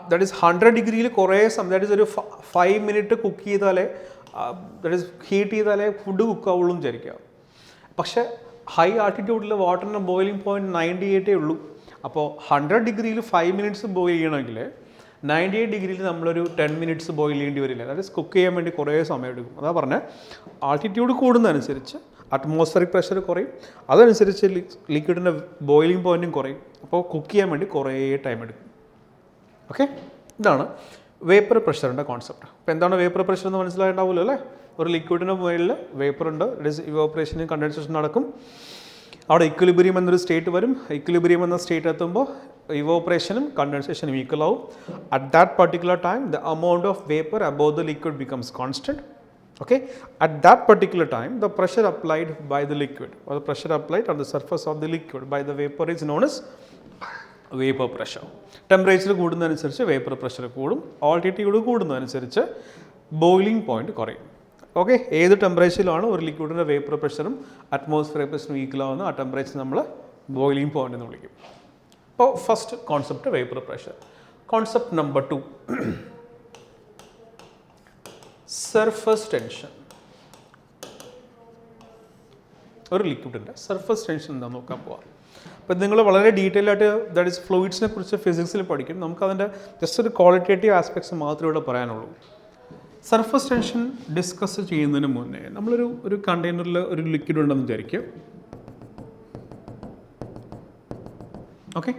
ദാറ്റ് ഈസ് 100 ഡിഗ്രിയിൽ കുറേ ദാറ്റ് ഈസ് ഒരു 5 minute cook ചെയ്താലേ that is heat ചെയ്താലേ ഫുഡ് കുക്കാവുള്ളൂ എന്ന് വിചാരിക്കുക. പക്ഷേ ഹൈ ആൾട്ടിറ്റ്യൂഡിൽ വാട്ടറിൻ്റെ ബോയിലിംഗ് പോയിൻറ്റ് 98 ഉള്ളൂ. അപ്പോൾ 100 ഡിഗ്രിയിൽ 5 മിനിറ്റ്സ് ബോയിൽ ചെയ്യണമെങ്കിൽ 98 ഡിഗ്രിയിൽ നമ്മളൊരു 10 മിനിറ്റ്സ് ബോയിൽ ചെയ്യേണ്ടി വരില്ല. ദാറ്റ് ഈസ് കുക്ക് ചെയ്യാൻ വേണ്ടി കുറേ സമയം എടുക്കും. അതാ പറഞ്ഞാൽ ആൾട്ടിറ്റ്യൂഡ് കൂടുന്നതനുസരിച്ച് അറ്റ്മോസ്ഫിയറിക് പ്രഷർ കുറയും, അതനുസരിച്ച് ലിക്വിഡിൻ്റെ ബോയിലിംഗ് പോയിൻറ്റും കുറയും. അപ്പോൾ കുക്ക് ചെയ്യാൻ വേണ്ടി കുറേ ടൈം എടുക്കും. ഓക്കെ, ഇതാണ് വേപ്പർ പ്രഷറിൻ്റെ കോൺസെപ്റ്റ്. അപ്പോൾ എന്താണ് വേപ്പർ പ്രഷർ എന്ന് മനസ്സിലായിട്ടുണ്ടാവുമല്ലോ അല്ലേ? ഒരു ലിക്വിഡിൻ്റെ മുകളിൽ വേപ്പർ ഉണ്ട്, ഇറ്റ് ഈസ് ഇവോപ്പറേഷനും കണ്ടൻസേഷൻ നടക്കും. അവിടെ ഇക്വിലിബ്രിയം എന്നൊരു സ്റ്റേറ്റ് വരും. ഇക്വിലിബ്രിയം എന്ന സ്റ്റേറ്റ് എത്തുമ്പോൾ ഇവോപ്പറേഷനും കണ്ടൻസേഷനും ഈക്വൽ ആവും. At that particular time the amount of vapour above the liquid becomes constant. Okay, at that particular time the pressure applied by the liquid or the pressure applied on the surface of the liquid by the vapor is known as vapor pressure. Temperature കൂടുന്നതനുസരിച്ച് vapour pressure കൂടും, altitude കൂടുന്നതനുസരിച്ച് boiling point കുറയും. Okay, ഏത് ടെമ്പറേച്ചറിലാണ് ഒരു ലിക്വിഡിൻ്റെ vapour പ്രഷറും atmospheric പ്രഷറും ഈക്വൽ ആവുന്ന ആ ടെമ്പറേച്ചർ നമ്മൾ ബോയിലിംഗ് പോയിന്റ് എന്ന് വിളിക്കും. അപ്പോൾ first concept vapour pressure. Concept number 2, surface tension. ഒരു ലിക്വിഡിൻ്റെ സർഫസ് ടെൻഷൻ എന്താണെന്ന് നോക്കാൻ പോവാം. അപ്പോൾ നിങ്ങൾ വളരെ ഡീറ്റെയിൽ ആയിട്ട് ദാറ്റ് ഈസ് ഫ്ലൂയിഡ്സിനെ കുറിച്ച് ഫിസിക്സിൽ പഠിക്കും. നമുക്കതിൻ്റെ ജസ്റ്റ് ഒരു ക്വാളിറ്റേറ്റീവ് ആസ്പെക്ട്സ് മാത്രമേ ഇവിടെ പറയാനുള്ളൂ. സർഫസ് ടെൻഷൻ ഡിസ്കസ് ചെയ്യുന്നതിന് മുന്നേ നമ്മളൊരു കണ്ടെയ്നറിൽ ഒരു ലിക്വിഡ് ഉണ്ടെന്ന് വിചാരിക്കുക. ഓക്കെ,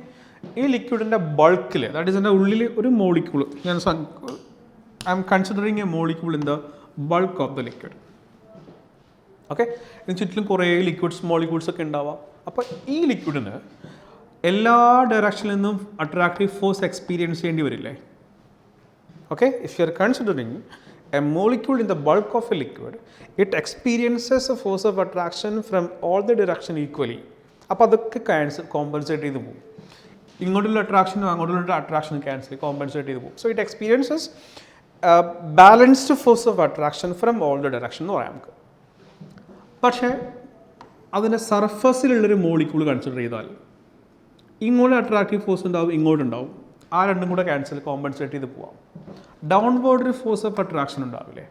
ഈ ലിക്വിഡിൻ്റെ ബൾക്കിൽ ദാറ്റ് ഈസ് എൻ്റെ ഉള്ളിൽ ഒരു molecule, I M considering A molecule in the bulk of the liquid. Okay, ഇതിന് ചുറ്റിലും കുറേ ലിക്വിഡ്സ് മോളിക്യൂൾസ് ഒക്കെ ഉണ്ടാവാം. അപ്പോൾ ഈ ലിക്വിഡിന് എല്ലാ ഡയറക്ഷനിൽ നിന്നും അട്രാക്റ്റീവ് ഫോഴ്സ് എക്സ്പീരിയൻസ് ചെയ്യേണ്ടി വരില്ലേ? Okay, if you are considering a molecule in the bulk of a liquid, it experiences a force of attraction from all the direction equally. അപ്പോൾ അതൊക്കെ കോമ്പൻസേറ്റ് ചെയ്ത് പോകും. ഇങ്ങോട്ടുള്ള അട്രാക്ഷനും അങ്ങോട്ടുള്ള അട്രാക്ഷനും കോമ്പൻസേറ്റ് ചെയ്ത് പോകും. So it experiences balanced force of attraction from all the direction എന്ന് പറയാം നമുക്ക്. പക്ഷേ അതിൻ്റെ സർഫസിലുള്ളൊരു മോളിക്യൂൾ കൺസിഡർ ചെയ്താൽ ഇങ്ങോട്ട് അട്രാക്റ്റീവ് ഫോഴ്സ് ഉണ്ടാവും, ഇങ്ങോട്ടുണ്ടാവും. ആ രണ്ടും കൂടെ കോമ്പൻസേറ്റ് ചെയ്ത് പോവാം. ഡൗൺവേർഡ് ഒരു ഫോഴ്സ് ഓഫ് അട്രാക്ഷൻ ഉണ്ടാവില്ലേ?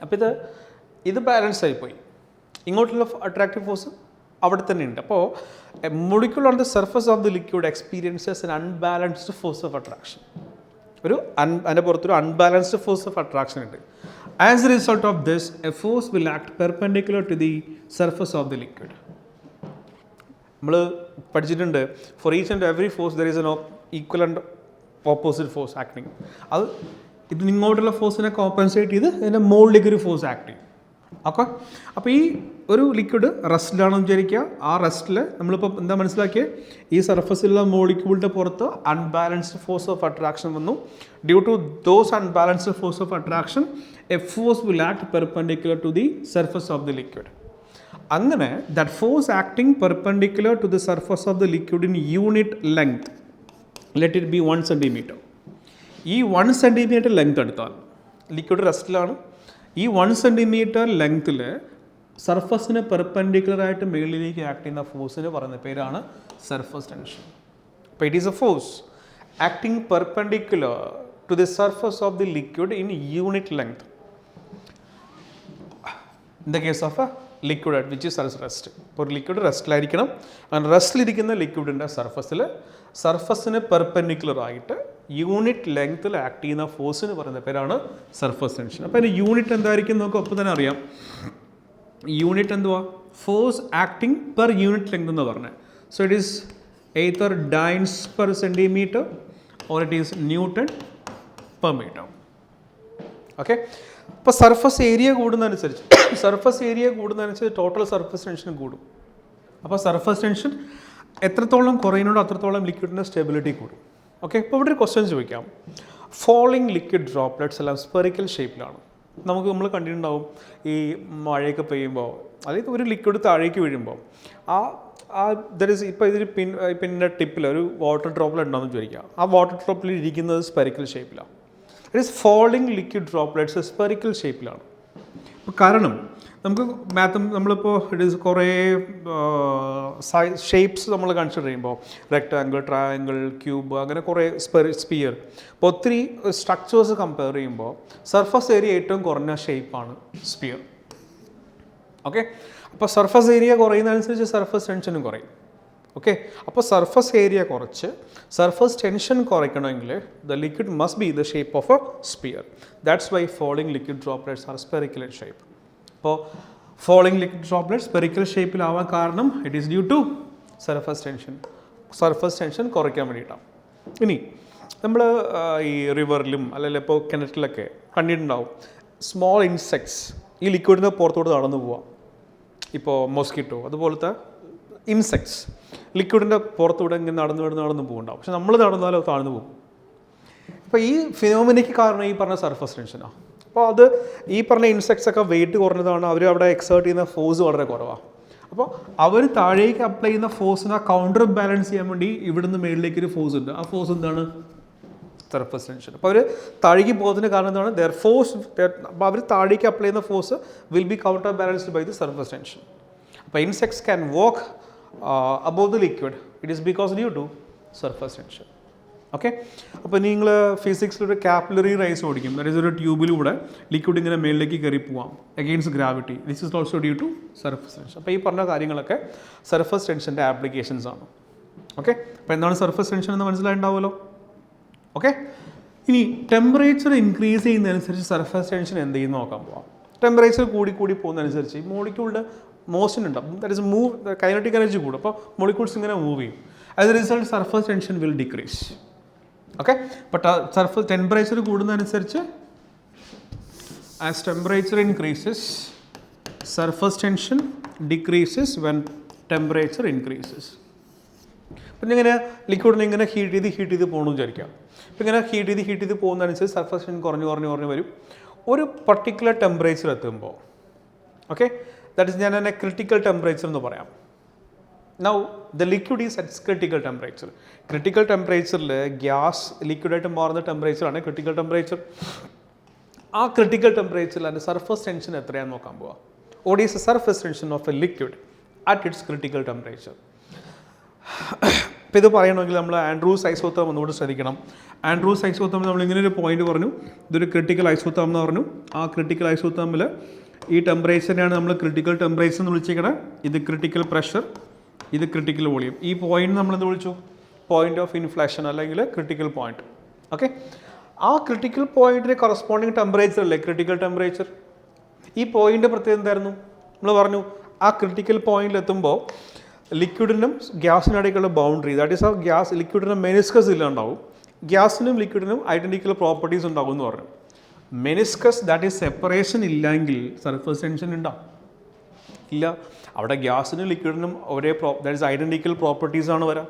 അപ്പോൾ ഇത് ബാലൻസ് ആയിപ്പോയി. ഇങ്ങോട്ടുള്ള അട്രാക്റ്റീവ് ഫോഴ്സ് അവിടെ തന്നെ ഉണ്ട്. അപ്പോൾ molecule on the surface of the liquid experiences an unbalanced force of attraction. അതിൻ്റെ പുറത്തൊരു അൺബാലൻസ്ഡ് ഫോഴ്സ് ഓഫ് അട്രാക്ഷൻ ഉണ്ട്. As a result of this a force will act perpendicular to the surface of the liquid. നമ്മൾ പഠിച്ചിട്ടുണ്ട് for each and every force there is an equal and opposite force acting. അത് ഇത് ഇങ്ങോട്ടുള്ള ഫോഴ്സിനെ compensate ചെയ്ത് ഇതിൻ്റെ മുകളിലേക്ക് ഒരു ഫോഴ്സ് ആക്ട് ചെയ്യും. ഓക്കെ, അപ്പോൾ ഈ ഒരു ലിക്വിഡ് റെസ്റ്റിലാണെന്ന് വിചാരിക്കുക. ആ റെസ്റ്റിൽ നമ്മളിപ്പോൾ എന്താ മനസ്സിലാക്കിയത്? ഈ സർഫസിലുള്ള മോളിക്യൂളിൻ്റെ പുറത്ത് അൺബാലൻസ്ഡ് ഫോഴ്സ് ഓഫ് അട്രാക്ഷൻ വന്നു. Due to those unbalanced force of attraction a force will act perpendicular to the surface of the liquid. അങ്ങനെ that force acting perpendicular to the surface of the liquid in unit length, let it be 1 centimetre. ഈ 1 centimetre length എടുത്താൽ liquid റെസ്റ്റിലാണ്. ഈ 1 centimetre ലെങ്ത്തിൽ സർഫസിന് പെർപെൻഡിക്കുലറായിട്ട് മുകളിലേക്ക് act ചെയ്യുന്ന ഫോഴ്സിന് പറയുന്ന പേരാണ് സർഫസ് ടെൻഷൻ. അപ്പോൾ it is a force acting perpendicular to the surface of the liquid in unit length. In the case of a liquid at which is rest. ഇപ്പോൾ ഒരു ലിക്വിഡ് റെസ്റ്റിലായിരിക്കണം. അങ്ങനെ റെസ്റ്റിലിരിക്കുന്ന ലിക്വിഡിൻ്റെ സർഫസിന് പെർപെൻഡിക്കുലർ ആയിട്ട് യൂണിറ്റ് ലെങ്ത്തിൽ ആക്ട് ചെയ്യുന്ന ഫോഴ്സിന് പറയുന്ന പേരാണ് സർഫസ് ടെൻഷൻ. അപ്പോൾ അതിന് യൂണിറ്റ് എന്തായിരിക്കും നമുക്ക് ഒപ്പം തന്നെ അറിയാം. യൂണിറ്റ് എന്തുവാ? Force acting per unit length എന്ന് പറഞ്ഞത്. So it is either dynes per centimetre or it is newton per metre. Okay, അപ്പോൾ സർഫസ് ഏരിയ കൂടുന്നതനുസരിച്ച് ടോട്ടൽ സർഫസ് ടെൻഷൻ കൂടും. അപ്പോൾ സർഫസ് ടെൻഷൻ എത്രത്തോളം കുറയുന്നുണ്ടോ അത്രത്തോളം ലിക്വിഡിൻ്റെ സ്റ്റെബിലിറ്റി കൂടും. ഓക്കെ, ഇപ്പോൾ ഇവിടെ ഒരു ക്വസ്റ്റ്യൻ ചോദിക്കാം. ഫോളിങ് ലിക്വിഡ് ഡ്രോപ്ലെറ്റ്സ് എല്ലാം സ്പെറിക്കൽ ഷേപ്പിലാണ്. നമ്മൾ കണ്ടിട്ടുണ്ടാവും ഈ മഴയൊക്കെ പെയ്യുമ്പോൾ, അതായത് ഒരു ലിക്വിഡ് താഴേക്ക് വീഴുമ്പോൾ ദർ ഇസ് ഇപ്പോൾ ഇതിൽ പിന്നിൻ്റെ ടിപ്പിൽ ഒരു വാട്ടർ ഡ്രോപ്ലെറ്റ് ഉണ്ടെന്ന് വിചാരിക്കുക. ആ വാട്ടർ ഡ്രോപ്ലെറ്റ് ഇരിക്കുന്നത് സ്പെറിക്കൽ ഷേപ്പിലാണ്. It is falling liquid droplets spherical ഷേപ്പിലാണ്. അപ്പോൾ കാരണം നമുക്ക് നമ്മളിപ്പോൾ ഇറ്റ് ഈസ് കുറേ ഷേപ്സ് നമ്മൾ കൺസിഡർ ചെയ്യുമ്പോൾ റെക്ടാങ്കിൾ, ട്രയാങ്കിൾ, ക്യൂബ്, അങ്ങനെ കുറേ സ്പിയർ, അപ്പോൾ ഒത്തിരി സ്ട്രക്ചേഴ്സ് കമ്പയർ ചെയ്യുമ്പോൾ സർഫസ് ഏരിയ ഏറ്റവും കുറഞ്ഞ ഷേപ്പാണ് സ്പിയർ. ഓക്കെ, അപ്പോൾ സർഫസ് ഏരിയ കുറയുന്നതനുസരിച്ച് സർഫസ് ടെൻഷനും കുറയും. ഓക്കെ, അപ്പോൾ സർഫസ് ഏരിയ കുറച്ച് സർഫസ് ടെൻഷൻ കുറയ്ക്കണമെങ്കിൽ the liquid must be the shape of a sphere. That's why falling liquid droplets are spherical in shape. അപ്പോൾ ഫോളിങ് ലിക്വിഡ് ഡ്രോപ്ലെറ്റ്സ് സ്പെറിക്കൽ ഷേപ്പിലാവാൻ കാരണം it is due to surface tension കുറയ്ക്കാൻ വേണ്ടിയിട്ടാണ്. ഇനി നമ്മൾ ഈ റിവറിലും അല്ലെങ്കിൽ ഇപ്പോൾ കിണറ്റിലൊക്കെ കണ്ടിട്ടുണ്ടാവും സ്മോൾ ഇൻസെക്ട്സ് ഈ ലിക്വിഡിൻ്റെ പുറത്തോട്ട് നടന്നു പോവാം. ഇപ്പോൾ മോസ്കിറ്റോ അതുപോലത്തെ ഇൻസെക്ട്സ് ലിക്വിഡിൻ്റെ പുറത്തൂടെ ഇങ്ങനെ നടന്നു പോകുന്നുണ്ടാവും. പക്ഷെ നമ്മൾ നടന്നാലോ താഴ്ന്നു പോകും. അപ്പോൾ ഈ ഫിനോമിനയ്ക്ക് കാരണം ഈ പറഞ്ഞ സർഫസ് ടെൻഷനാണ്. അപ്പോൾ അത് ഈ പറഞ്ഞ ഇൻസെക്ട്സ് ഒക്കെ വെയിറ്റ് കുറഞ്ഞതാണ്. അവർ അവിടെ എക്സേർട്ട് ചെയ്യുന്ന ഫോഴ്സ് വളരെ കുറവാണ്. അപ്പോൾ അവർ താഴേക്ക് അപ്ലൈ ചെയ്യുന്ന ഫോഴ്സിനെ കൗണ്ടർ ബാലൻസ് ചെയ്യാൻ വേണ്ടി ഇവിടുന്ന് മേളിലേക്കൊരു ഫോഴ്സ് ഉണ്ട്. ആ ഫോഴ്സ് എന്താണ്? Surface tension. അപ്പോൾ അവർ താഴേക്ക് പോകുന്നതിന് കാരണം എന്താണ്? അപ്പോൾ അവർ താഴേക്ക് അപ്ലൈ ചെയ്യുന്ന force will be counter balanced by the surface tension. അപ്പോൾ insects can walk above the liquid. It is because due to surface tension. Okay, അപ്പോൾ നിങ്ങൾ ഫിസിക്സിലൊരു കാപ്പിലറി റൈസ് ഓടിക്കും, അതായത് ഒരു ട്യൂബിലൂടെ ലിക്വിഡ് ഇങ്ങനെ മേളിലേക്ക് കയറി പോവാം against gravity. This is also due to surface tension. അപ്പോൾ ഈ പറഞ്ഞ കാര്യങ്ങളൊക്കെ സർഫസ് ടെൻഷൻ്റെ ആപ്ലിക്കേഷൻസ് ആണ്. ഓക്കെ, അപ്പോൾ എന്താണ് സർഫസ് ടെൻഷൻ എന്ന് മനസ്സിലായിട്ടുണ്ടാവുമല്ലോ. ഓക്കെ, ഇനി ടെമ്പറേച്ചർ ഇൻക്രീസ് ചെയ്യുന്നതനുസരിച്ച് സർഫസ് ടെൻഷൻ എന്ത് ചെയ്യുന്ന നോക്കാൻ പോവാം. ടെമ്പറേച്ചർ കൂടി കൂടി പോകുന്നതനുസരിച്ച് ഈ മോളിക്യൂളിൻ്റെ മോഷൻ ഉണ്ടാവും, that is move, kinetic energy കൂടും. അപ്പോൾ മോളിക്യൂൾസ് ഇങ്ങനെ മൂവ് ചെയ്യും. As a result surface tension will decrease. Okay, but surface temperature കൂടുന്നതനുസരിച്ച് as temperature increases surface tension decreases when temperature increases. അപ്പം ഇങ്ങനെ ലിക്വിഡിനെ ഇങ്ങനെ ഹീറ്റ് ചെയ്ത് പോകണമെന്ന് വിചാരിക്കാം. അപ്പം ഇങ്ങനെ ഹീറ്റ് ചെയ്ത് പോകുന്നതനുസരിച്ച് സർഫസ് ടെൻഷൻ കുറഞ്ഞ് വരും. ഒരു പർട്ടിക്കുലർ ടെമ്പറേച്ചർ എത്തുമ്പോൾ, ഓക്കെ, ദാറ്റ് ഇസ് ഞാൻ എന്നെ ക്രിട്ടിക്കൽ ടെമ്പറേച്ചർ എന്ന് പറയാം. Now the liquid is at critical temperature. Critical ടെമ്പറേച്ചറിൽ ഗ്യാസ് ലിക്വിഡായിട്ട് മാറുന്ന ടെമ്പറേച്ചറാണ് ക്രിട്ടിക്കൽ ടെമ്പറേച്ചർ. ആ ക്രിട്ടിക്കൽ ടെമ്പറേച്ചറിൽ അതിൻ്റെ സർഫസ് ടെൻഷൻ എത്രയാണെന്ന് നോക്കാൻ പോവാം. What is the surface tension of a liquid at its critical temperature? ഇപ്പോൾ ഇത് പറയണമെങ്കിൽ നമ്മൾ ആൻഡ്രൂസ് ഐസോതേർം ഒന്നുകൂടി ശ്രദ്ധിക്കണം. ആൻഡ്രൂസ് ഐസോതേർമിൽ നമ്മൾ ഇങ്ങനെ ഒരു പോയിന്റ് പറഞ്ഞു, ഇതൊരു ക്രിട്ടിക്കൽ ഐസോതേർം എന്ന് പറഞ്ഞു. ആ ക്രിട്ടിക്കൽ ഐസോതേർമിൽ ഈ ടെമ്പറേച്ചറിനെയാണ് നമ്മൾ ക്രിട്ടിക്കൽ ടെമ്പറേച്ചർ എന്ന് വിളിച്ചിരിക്കണം. ഇത് ക്രിട്ടിക്കൽ പ്രഷർ, ഇത് ക്രിട്ടിക്കൽ വോളിയം. ഈ പോയിന്റ് നമ്മളെന്ത് വിളിച്ചു? പോയിന്റ് ഓഫ് ഇൻഫ്ലേഷൻ അല്ലെങ്കിൽ ക്രിട്ടിക്കൽ പോയിന്റ്. ഓക്കെ, ആ ക്രിട്ടിക്കൽ പോയിന്റിന് കറസ്പോണ്ടിങ് ടെമ്പറേച്ചർ അല്ലേ ക്രിട്ടിക്കൽ ടെമ്പറേച്ചർ. ഈ പോയിന്റ് പ്രത്യേകത എന്തായിരുന്നു? നമ്മൾ പറഞ്ഞു ആ ക്രിട്ടിക്കൽ പോയിന്റിൽ എത്തുമ്പോൾ ലിക്വിഡിനും ഗ്യാസിനിടയ്ക്കുള്ള ബൗണ്ടറി, ദാറ്റ് ഈസ് ആ ഗ്യാസ് ലിക്വിഡിന് മെനിസ്കസ് ഇല്ലാണ്ടാവും, ഗ്യാസിനും ലിക്വിഡിനും ഐഡൻറ്റിക്കൽ പ്രോപ്പർട്ടീസ് ഉണ്ടാവും എന്ന് പറഞ്ഞു. മെനിസ്കസ് ദാറ്റ് ഈസ് സെപ്പറേഷൻ ഇല്ലെങ്കിൽ സർഫസ് ടെൻഷൻ ഉണ്ടാവും ഇല്ല. അവിടെ ഗ്യാസിനും ലിക്വിഡിനും ഒരേ ദാറ്റ് ഈസ് ഐഡൻറ്റിക്കൽ പ്രോപ്പർട്ടീസ് ആണ് വരാം.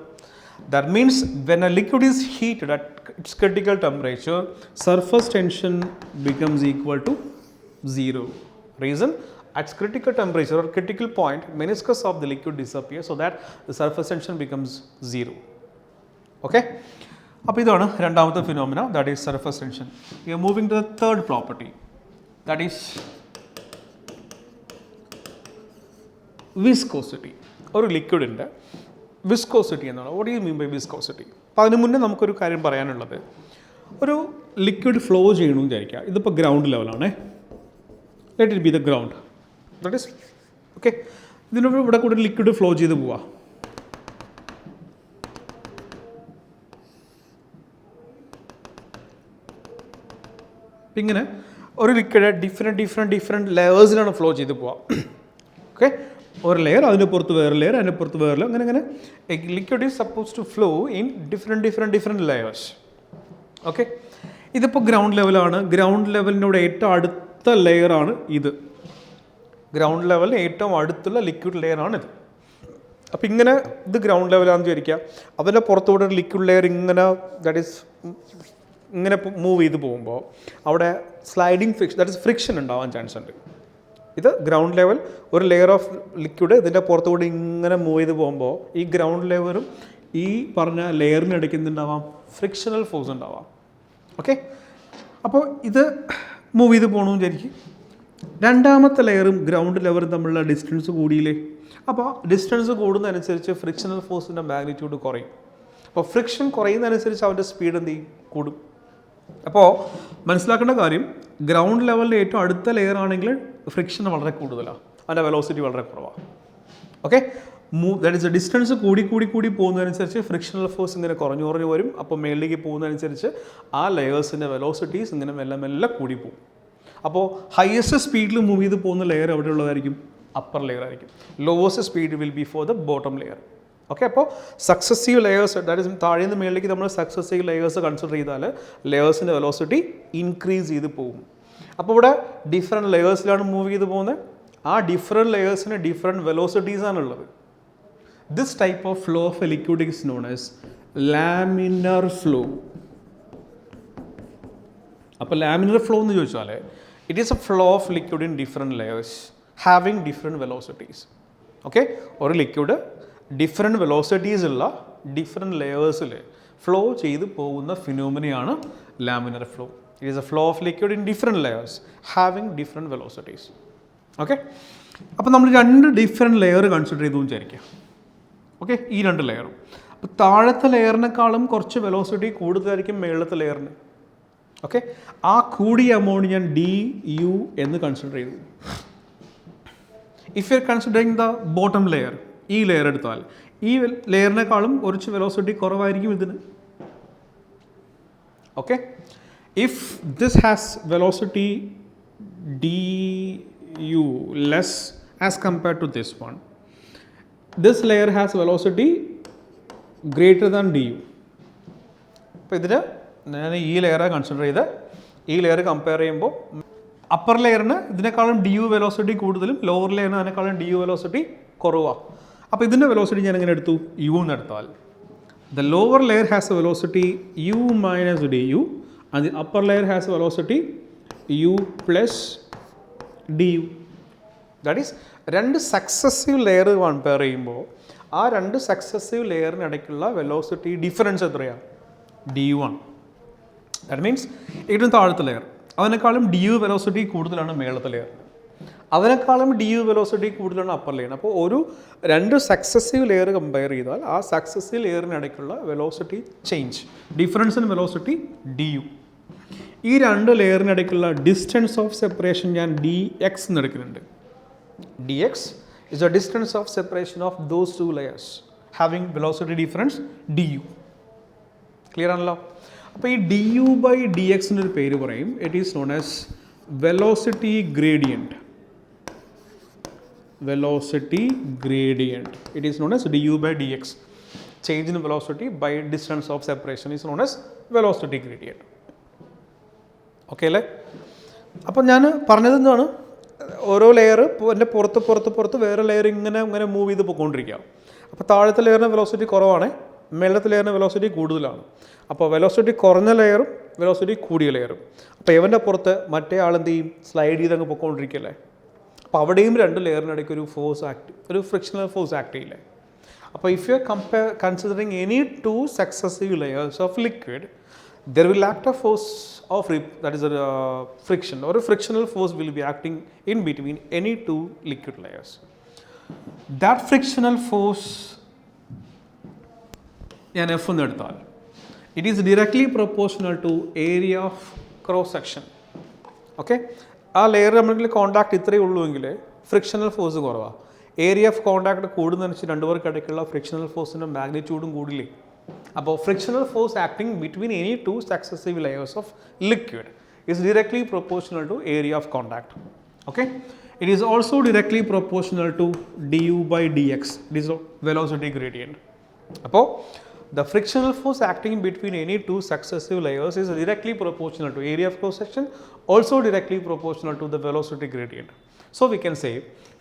That means when a liquid is heated at its critical temperature surface tension becomes equal to 0. Reason, at critical temperature or critical point, meniscus of the liquid disappears so that the surface tension becomes 0. Okay? അപ്പോൾ ഇതാണ് രണ്ടാമത്തെ phenomena, that is surface tension. We are moving to the third property, that is viscosity. ഒരു ലിക്വിഡിൻ്റെ viscosity എന്നാണ്. What you mean by viscosity? അപ്പോൾ അതിന് മുന്നേ നമുക്കൊരു കാര്യം പറയാനുള്ളത്, ഒരു ലിക്വിഡ് ഫ്ലോ ചെയ്യണമെന്ന് വിചാരിക്കുക. ഇതിപ്പോൾ ഗ്രൗണ്ട് ലെവലാണേ. Let it be the ground, that is okay. ഇതിനോട് ഇവിടെ കൂടെ ലിക്വിഡ് ഫ്ലോ ചെയ്ത് പോവാ. ഇങ്ങനെ ഒരു ലിക്വിഡ് ഡിഫറെൻറ്റ് ലെയേഴ്സിലാണ് ഫ്ലോ ചെയ്ത് പോവാം. ഓക്കെ, ഒരു ലെയർ, അതിന് പുറത്ത് വേറെ ലെയർ, അതിന് പുറത്ത് വേറെ ലെയർ, അങ്ങനെ liquid is suppose to flow in different layers. Okay, ഇതിപ്പോൾ ഗ്രൗണ്ട് ലെവലാണ്. ഗ്രൗണ്ട് ലെവലിനോട് ഏറ്റവും അടുത്ത ലെയറാണ് ഇത്. ഗ്രൗണ്ട് ലെവലിന് ഏറ്റവും അടുത്തുള്ള ലിക്വിഡ് ലെയറാണ് ഇത്. അപ്പോൾ ഇങ്ങനെ ഇത് ഗ്രൗണ്ട് ലെവലാണെന്ന് വിചാരിക്കുക. അതിൻ്റെ പുറത്തൂടെ ഒരു ലിക്വിഡ് ലെയർ ഇങ്ങനെ ദാറ്റ് ഈസ് ഇങ്ങനെ മൂവ് ചെയ്ത് പോകുമ്പോൾ അവിടെ sliding friction, that is friction ഉണ്ടാവാൻ ചാൻസ് ഉണ്ട്. ഇത് ഗ്രൗണ്ട് ലെവൽ, ഒരു ലെയർ ഓഫ് ലിക്വിഡ് ഇതിൻ്റെ പുറത്തുകൂടി ഇങ്ങനെ മൂവ് ചെയ്ത് പോകുമ്പോൾ ഈ ഗ്രൗണ്ട് ലെയറും ഈ പറഞ്ഞ ലെയറിനിടയ്ക്ക് എന്തുണ്ടാവാം? ഫ്രിക്ഷണൽ ഫോഴ്സ് ഉണ്ടാവാം. ഓക്കെ, അപ്പോൾ ഇത് മൂവ് ചെയ്ത് പോകണമെന്ന് വിചാരിക്കും. രണ്ടാമത്തെ ലെയറും ഗ്രൗണ്ട് ലെവറും തമ്മിലുള്ള ഡിസ്റ്റൻസ് കൂടിയില്ലേ? അപ്പോൾ ഡിസ്റ്റൻസ് കൂടുന്നതനുസരിച്ച് ഫ്രിക്ഷണൽ ഫോഴ്സിൻ്റെ മാഗ്നിറ്റ്യൂഡ് കുറയും. അപ്പോൾ ഫ്രിക്ഷൻ കുറയുന്നതനുസരിച്ച് അവൻ്റെ സ്പീഡ് എന്ത് ചെയ്യും? കൂടും. അപ്പോൾ മനസ്സിലാക്കേണ്ട കാര്യം, ഗ്രൗണ്ട് ലെവലിൻ്റെ ഏറ്റവും അടുത്ത ലെയർ ആണെങ്കിൽ ഫ്രിക്ഷൻ വളരെ കൂടുതലാണ്, അതിൻ്റെ വെലോസിറ്റി വളരെ കുറവാണ്. ഓക്കെ, ദാറ്റ് ഇസ് ഡിസ്റ്റൻസ് കൂടി പോകുന്നതനുസരിച്ച് ഫ്രിക്ഷണൽ ഫോഴ്സ് ഇങ്ങനെ കുറഞ്ഞു വരും. അപ്പോൾ മേളിലേക്ക് പോകുന്നതനുസരിച്ച് ആ ലെയേഴ്സിൻ്റെ വെലോസിറ്റീസ് ഇങ്ങനെ മെല്ലെ കൂടി പോകും. അപ്പോൾ ഹയസ്റ്റ് സ്പീഡിൽ മൂവ് ചെയ്ത് പോകുന്ന ലെയർ എവിടെ ഉള്ളതായിരിക്കും? അപ്പർ ലെയർ ആയിരിക്കും. Lowest speed will be for the bottom layer. Okay, അപ്പോൾ സക്സസീവ് ലെയേഴ്സ്, ദാറ്റ് ഇസ് താഴെ നിന്ന് മേളിലേക്ക് നമ്മൾ സക്സസീവ് ലെയേഴ്സ് കൺസിഡർ ചെയ്താൽ ലെയേഴ്സിൻ്റെ വെലോസിറ്റി ഇൻക്രീസ് ചെയ്ത് പോകും. അപ്പോൾ ഇവിടെ ഡിഫറെൻറ്റ് ലെയേഴ്സിലാണ് മൂവ് ചെയ്ത് പോകുന്നത്. ആ ഡിഫറെൻറ്റ് ലെയേഴ്സിന് ഡിഫറെൻറ്റ് വെലോസിറ്റീസാണുള്ളത്. This type of flow of a liquid is known as laminar flow. അപ്പോൾ ലാമിനർ ഫ്ലോ എന്ന് ചോദിച്ചാൽ it is a flow of liquid in different layers having different velocities. Okay, ഒരു liquid different velocities ഉള്ള different ലെയേഴ്സിൽ flow ചെയ്ത് പോകുന്ന ഫിനോമിനയാണ് laminar flow. It is a flow of liquid in different layers having different velocities. Okay, അപ്പോൾ നമ്മൾ രണ്ട് different layer consider ചെയ്തു വിചാരിക്കുക. ഓക്കെ, ഈ രണ്ട് ലെയറും അപ്പോൾ താഴത്തെ ലെയറിനേക്കാളും കുറച്ച് വെലോസിറ്റി കൂടുതലായിരിക്കും മേളത്തെ ലെയറിന്. ഓക്കെ, ആ കൂടിയ എമൗണ്ട് ഞാൻ ഡി യു എന്ന് കൺസിഡർ ചെയ്തു. If you are considering the bottom layer, ഈ ലെയർ എടുത്താൽ ഈ ലെയറിനേക്കാളും കുറച്ച് വെലോസിറ്റി കുറവായിരിക്കും ഇതിന്. Okay, if this has velocity D u less as compared to this one, this layer has velocity greater than d u. അപ്പോൾ ഇതിന് ഞാൻ ഈ ലെയറെ കൺസിഡർ ചെയ്ത് ഈ ലെയർ കമ്പയർ ചെയ്യുമ്പോൾ അപ്പർ ലെയറിന് ഇതിനേക്കാളും ഡി യു വെലോസിറ്റി കൂടുതലും ലോവർ ലെയറിന് അതിനേക്കാളും ഡി യു വെലോസിറ്റി കുറവാണ്. അപ്പോൾ ഇതിൻ്റെ വെലോസിറ്റി ഞാൻ എങ്ങനെ എടുത്തു? യു എന്ന് എടുത്താൽ the lower layer has a velocity u minus d u and the upper layer has a velocity u plus d u. That is രണ്ട് സക്സസീവ് ലെയർ കമ്പയർ ചെയ്യുമ്പോൾ ആ രണ്ട് സക്സസീവ് ലെയറിനിടയ്ക്കുള്ള വെലോസിറ്റി ഡിഫറൻസ് എത്രയാണ്? ഡി യു ആണ്. That means ഏറ്റവും താഴത്തെ layer അതിനേക്കാളും ഡി യു വെലോസിറ്റി കൂടുതലാണ് മേളത്തെ ലെയർ, അതിനേക്കാളും ഡി യു വെലോസിറ്റി കൂടുതലാണ് അപ്പർ ലെയർ. അപ്പോൾ ഒരു രണ്ട് സക്സസീവ് ലെയർ കമ്പയർ ചെയ്താൽ ആ സക്സസീവ് ലെയറിനിടയ്ക്കുള്ള velocity change, difference in velocity D U. ഈ രണ്ട് ലെയറിനിടയ്ക്കുള്ള ഡിസ്റ്റൻസ് ഓഫ് സെപ്പറേഷൻ ഞാൻ ഡി എക്സ് എന്ന് എടുക്കുന്നുണ്ട്. D X is the distance of separation of those two layers having velocity difference du. Clear ആണല്ലോ? അപ്പോൾ ഈ ഡി യു ബൈ ഡി എക്സിൻ്റെ ഒരു പേര് പറയും. It is known as velocity gradient. Velocity gradient. It is known as d U by D x. Change in velocity by distance of separation is known as velocity gradient. Okay അല്ലേ? അപ്പോൾ ഞാൻ പറഞ്ഞത് എന്താണ്? ഓരോ ലെയർ എൻ്റെ പുറത്ത് വേറെ layer ഇങ്ങനെ മൂവ് ചെയ്ത് പോയിക്കൊണ്ടിരിക്കുക. അപ്പോൾ താഴത്തെ ലെയറിന് വെലോസിറ്റി കുറവാണ്, മേളത്തെ ലെയറിന് വെലോസിറ്റി കൂടുതലാണ്. അപ്പോൾ വെലോസിറ്റി കുറഞ്ഞ ലെയറും വെലോസിറ്റി കൂടിയ ലെയറും. അപ്പോൾ ഇവൻ്റെ പുറത്ത് മറ്റേ ആളെന്ത് ചെയ്യും? സ്ലൈഡ് ചെയ്ത് അങ്ങ് പോയിക്കൊണ്ടിരിക്കുകയല്ലേ. അപ്പോൾ അവിടെയും രണ്ട് ലെയറിനിടയ്ക്ക് ഒരു ഫോഴ്സ് ആക്ട്, ഒരു ഫ്രിക്ഷണൽ ഫോഴ്സ് ആക്ട് ചെയ്യില്ലേ. അപ്പോൾ if you are considering any two successive layers of liquid, there will act a force of that is a friction, or a frictional force will be acting in between any two liquid layers. That frictional force ഞാൻ F എന്ന് എടുത്താൽ it is directly proportional to area of cross section. Okay, ആ layer നമ്മളിൽ contact ഇത്രയേ ഉള്ളൂ എങ്കിൽ frictional force കുറവാണ്. Area of contact കൂടുന്നതനുസരിച്ച് രണ്ടുപേർക്കിടയ്ക്കുള്ള ഫ്രിക്ഷണൽ ഫോഴ്സിൻ്റെ മാഗ്നിറ്റ്യൂഡും കൂടില്ലേ. അപ്പോൾ frictional force acting between any two successive layers of liquid is directly proportional to area of contact. Okay, it is also directly proportional to du by dx. This is velocity gradient. അപ്പോൾ the frictional force acting between any two successive layers is directly proportional to area of cross section, also directly proportional to the velocity gradient. So we can say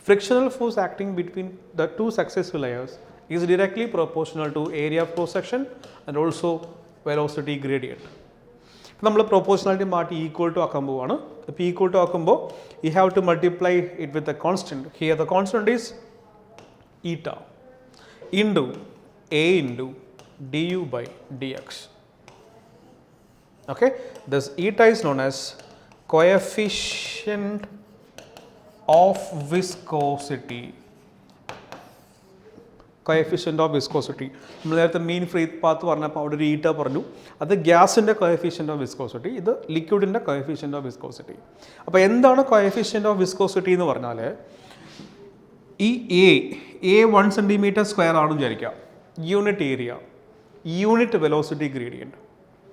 frictional force acting between the two successive layers is directly proportional to area of cross section and also velocity gradient. നമ്മൾ proportionality മാറ്റി equal to ആക്കാൻ പോവുകയാണ്. ഇപ്പോൾ equal to ആക്കുമ്പോൾ you have to multiply it with a constant. Here the constant is eta into A into D U by D X. Okay, this eta is known as coefficient of viscosity. Coefficient of viscosity നമ്മൾ നേരത്തെ മീൻ free path പറഞ്ഞപ്പോൾ അവിടെ ഒരു ഈറ്റ പറഞ്ഞു, അത് ഗ്യാസിൻ്റെ coefficient of viscosity, ഇത് ലിക്വിഡിൻ്റെ കോഎഫിഷ്യൻ്റ് ഓഫ് വിസ്കോസിറ്റി. അപ്പോൾ എന്താണ് കോഎഫിഷ്യൻ്റ് ഓഫ് വിസ്കോസിറ്റി എന്ന് പറഞ്ഞാൽ ഈ എ 1 സെൻറ്റിമീറ്റർ സ്ക്വയർ ആണെന്ന് വിചാരിക്കുക, unit area, unit velocity gradient.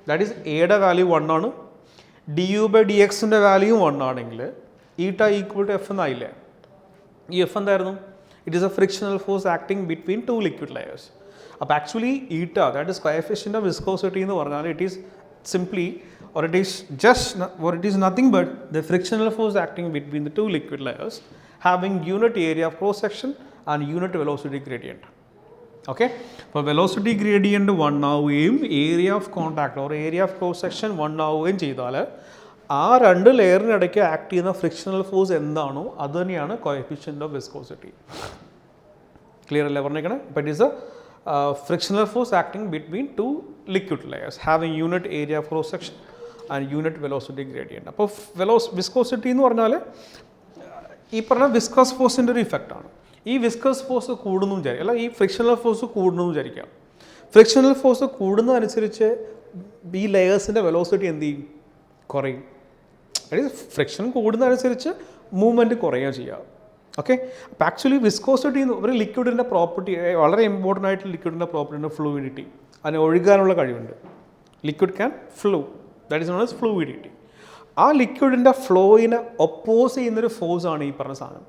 That is എയുടെ വാല്യൂ 1 ആണ്, ഡി യു ബൈ ഡി എക്സിൻ്റെ വാല്യൂ 1 ആണെങ്കിൽ ഈറ്റ ഈക്വൽ ടു എഫ് എന്നായില്ലേ. ഈ എഫ് എന്തായിരുന്നു? It is a frictional force acting between two liquid layers. അപ്പോൾ ആക്ച്വലി ഈറ്റ, that is coefficient of viscosity എന്ന് പറഞ്ഞാൽ it is simply or it is nothing but the frictional force acting between the two liquid layers having unit area of cross section and unit velocity gradient. Okay, അപ്പോൾ velocity gradient 1 ആവുകയും area of contact or area of cross section 1 ആവുകയും ചെയ്താൽ ആ രണ്ട് ലെയറിനിടയ്ക്ക് act ചെയ്യുന്ന frictional force എന്താണോ അത് തന്നെയാണ് കോഎഫിഷ്യൻ്റ് ഓഫ് വിസ്കോസിറ്റി. ക്ലിയർ അല്ലേ പറഞ്ഞേക്കണേ? അപ്പോൾ it is A frictional force acting between two liquid layers having unit area of cross section and unit velocity gradient. അപ്പോൾ വിസ്കോസിറ്റി എന്ന് പറഞ്ഞാൽ ഈ പറഞ്ഞ വിസ്കസ് ഫോഴ്സിൻ്റെ ഒരു ഇഫക്റ്റാണ്. ഈ വിസ്കസ് ഫോഴ്സ് കൂടുന്നു വിചാരിക്കുക, അല്ല ഈ ഫ്രിക്ഷണൽ ഫോഴ്സ് കൂടുന്നു വിചാരിക്കാം. ഫ്രിക്ഷണൽ ഫോഴ്സ് കൂടുന്നതനുസരിച്ച് ഈ ലെയേഴ്സിൻ്റെ വെലോസിറ്റി എന്ത് ചെയ്യും? കുറയും. അതായത് ഫ്രിക്ഷൻ കൂടുന്നതനുസരിച്ച് മൂവ്മെൻറ്റ് കുറയുക ചെയ്യുക. ഓക്കെ, അപ്പോൾ ആക്ച്വലി വിസ്കോസിറ്റി ഒരു ലിക്വിഡിൻ്റെ പ്രോപ്പർട്ടി, വളരെ ഇമ്പോർട്ടൻ്റ് ആയിട്ട് ലിക്വിഡിൻ്റെ പ്രോപ്പർട്ടിൻ്റെ ഫ്ലൂയിഡിറ്റി. അതിന് ഒഴുകാനുള്ള കഴിവുണ്ട്. Liquid can flow, that is known as fluidity. ആ ലിക്വിഡിൻ്റെ ഫ്ലോയിനെ ഒപ്പോസ് ചെയ്യുന്നൊരു ഫോഴ്സാണ് ഈ പറഞ്ഞ സാധനം,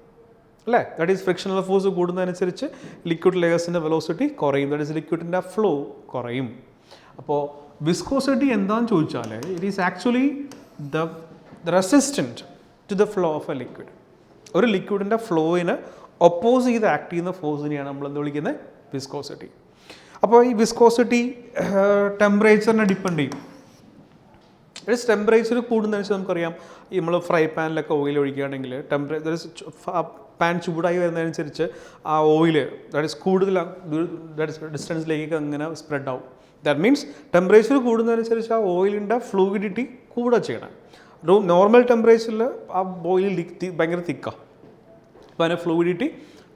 അല്ലേ? ദാറ്റ് ഈസ് ഫ്രിക്ഷണൽ ഫോഴ്സ് കൂടുന്നതനുസരിച്ച് ലിക്വിഡ് ലെയേഴ്സിൻ്റെ വെലോസിറ്റി കുറയും, ദാറ്റ് ഈസ് ലിക്വിഡിൻ്റെ ഫ്ലോ കുറയും. അപ്പോൾ വിസ്കോസിറ്റി എന്താണെന്ന് ചോദിച്ചാൽ it is actually the resistant to the flow of a liquid. ഒരു ലിക്വിഡിൻ്റെ ഫ്ലോയിന് ഒപ്പോസ് ചെയ്ത് ആക്ട് ചെയ്യുന്ന ഫോഴ്സിനെയാണ് നമ്മൾ എന്ത് വിളിക്കുന്നത്? വിസ്കോസിറ്റി. അപ്പോൾ ഈ വിസ്കോസിറ്റി ടെമ്പറേച്ചറിനെ ഡിപ്പെൻഡ് ചെയ്യും. ടെമ്പറേച്ചർ കൂടുന്നതനുസരിച്ച് നമുക്കറിയാം, ഈ നമ്മൾ ഫ്രൈ പാനിലൊക്കെ ഓയിൽ ഒഴിക്കുകയാണെങ്കിൽ പാൻ ചൂടായി വരുന്നതനുസരിച്ച് ആ ഓയിൽ ദാറ്റ് ഈസ് കൂടുതൽ ഡിസ്റ്റൻസിലേക്ക് അങ്ങനെ സ്പ്രെഡ് ആവും. ദാറ്റ് മീൻസ് ടെമ്പറേച്ചർ കൂടുന്നതനുസരിച്ച് ആ ഓയിലിൻ്റെ ഫ്ലൂയിഡിറ്റി കൂടെ ചെയ്യണം. നോർമൽ ടെമ്പറേച്ചറിൽ ആ ഓയിൽ ഭയങ്കര തിക്കാണ്, അപ്പോൾ അതിന് ഫ്ലൂയിഡിറ്റി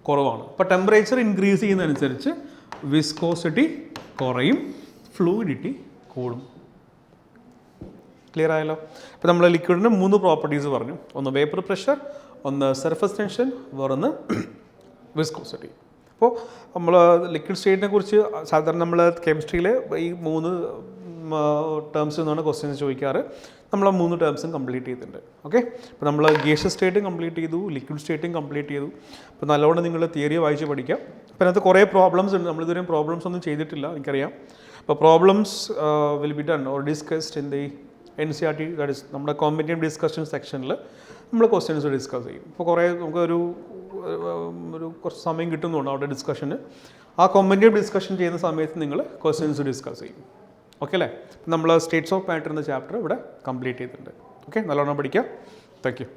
കുറവാണ്. അപ്പോൾ ടെമ്പറേച്ചർ ഇൻക്രീസ് ചെയ്യുന്നതനുസരിച്ച് വിസ്കോസിറ്റി കുറയും, ഫ്ലൂയിഡിറ്റി കൂടും. ക്ലിയർ ആയല്ലോ? ഇപ്പോൾ നമ്മൾ ലിക്വിഡിന് 3 പ്രോപ്പർട്ടീസ് പറഞ്ഞു. ഒന്ന് വേപ്പർ പ്രഷർ, ഒന്ന് സർഫസ് ടെൻഷൻ, വേറൊന്ന് വിസ്കോസിറ്റി. അപ്പോൾ നമ്മൾ ലിക്വിഡ് സ്റ്റേറ്റിനെ കുറിച്ച് സാധാരണ നമ്മൾ കെമിസ്ട്രിയിൽ ഈ 3 ടേംസിൽ നിന്നാണ് ക്വസ്റ്റ്യൻസ് ചോദിക്കാറ്. നമ്മൾ ആ 3 ടേംസും കംപ്ലീറ്റ് ചെയ്തിട്ടുണ്ട്. ഓക്കെ, അപ്പോൾ നമ്മൾ ഗേഷ്യസ് സ്റ്റേറ്റും കംപ്ലീറ്റ് ചെയ്തു, ലിക്വിഡ് സ്റ്റേറ്റും കംപ്ലീറ്റ് ചെയ്തു. അപ്പോൾ നല്ലവണ്ണം നിങ്ങൾ തിയറി വായിച്ച് പഠിക്കാം. അപ്പോൾ അതിനകത്ത് കുറേ പ്രോബ്ലംസ് ഉണ്ട്. നമ്മളിതുവരെയും പ്രോബ്ലംസ് ഒന്നും ചെയ്തിട്ടില്ല, എനിക്കറിയാം. അപ്പോൾ problems will be done or discussed in the NCERT, that is നമ്മുടെ കോമ്പറ്റേറ്റീവ് ഡിസ്കഷൻ സെക്ഷനിൽ നമ്മൾ ക്വസ്റ്റ്യൻസ് ഡിസ്കസ് ചെയ്യും. ഇപ്പോൾ കുറേ നമുക്കൊരു കുറച്ച് സമയം കിട്ടുന്നുണ്ട് അവിടെ ഡിസ്കഷന്. ആ കോമ്പറ്റേറ്റീവ് ഡിസ്കഷൻ ചെയ്യുന്ന സമയത്ത് നിങ്ങൾ ക്വസ്റ്റ്യൻസ് ഡിസ്കസ് ചെയ്യും. ഓക്കെ അല്ലേ? നമ്മൾ സ്റ്റേറ്റ്സ് ഓഫ് മാറ്റർ എന്ന ചാപ്റ്റർ ഇവിടെ കംപ്ലീറ്റ് ചെയ്തിട്ടുണ്ട്. ഓക്കെ, നല്ലോണം പഠിക്കാം. Thank you.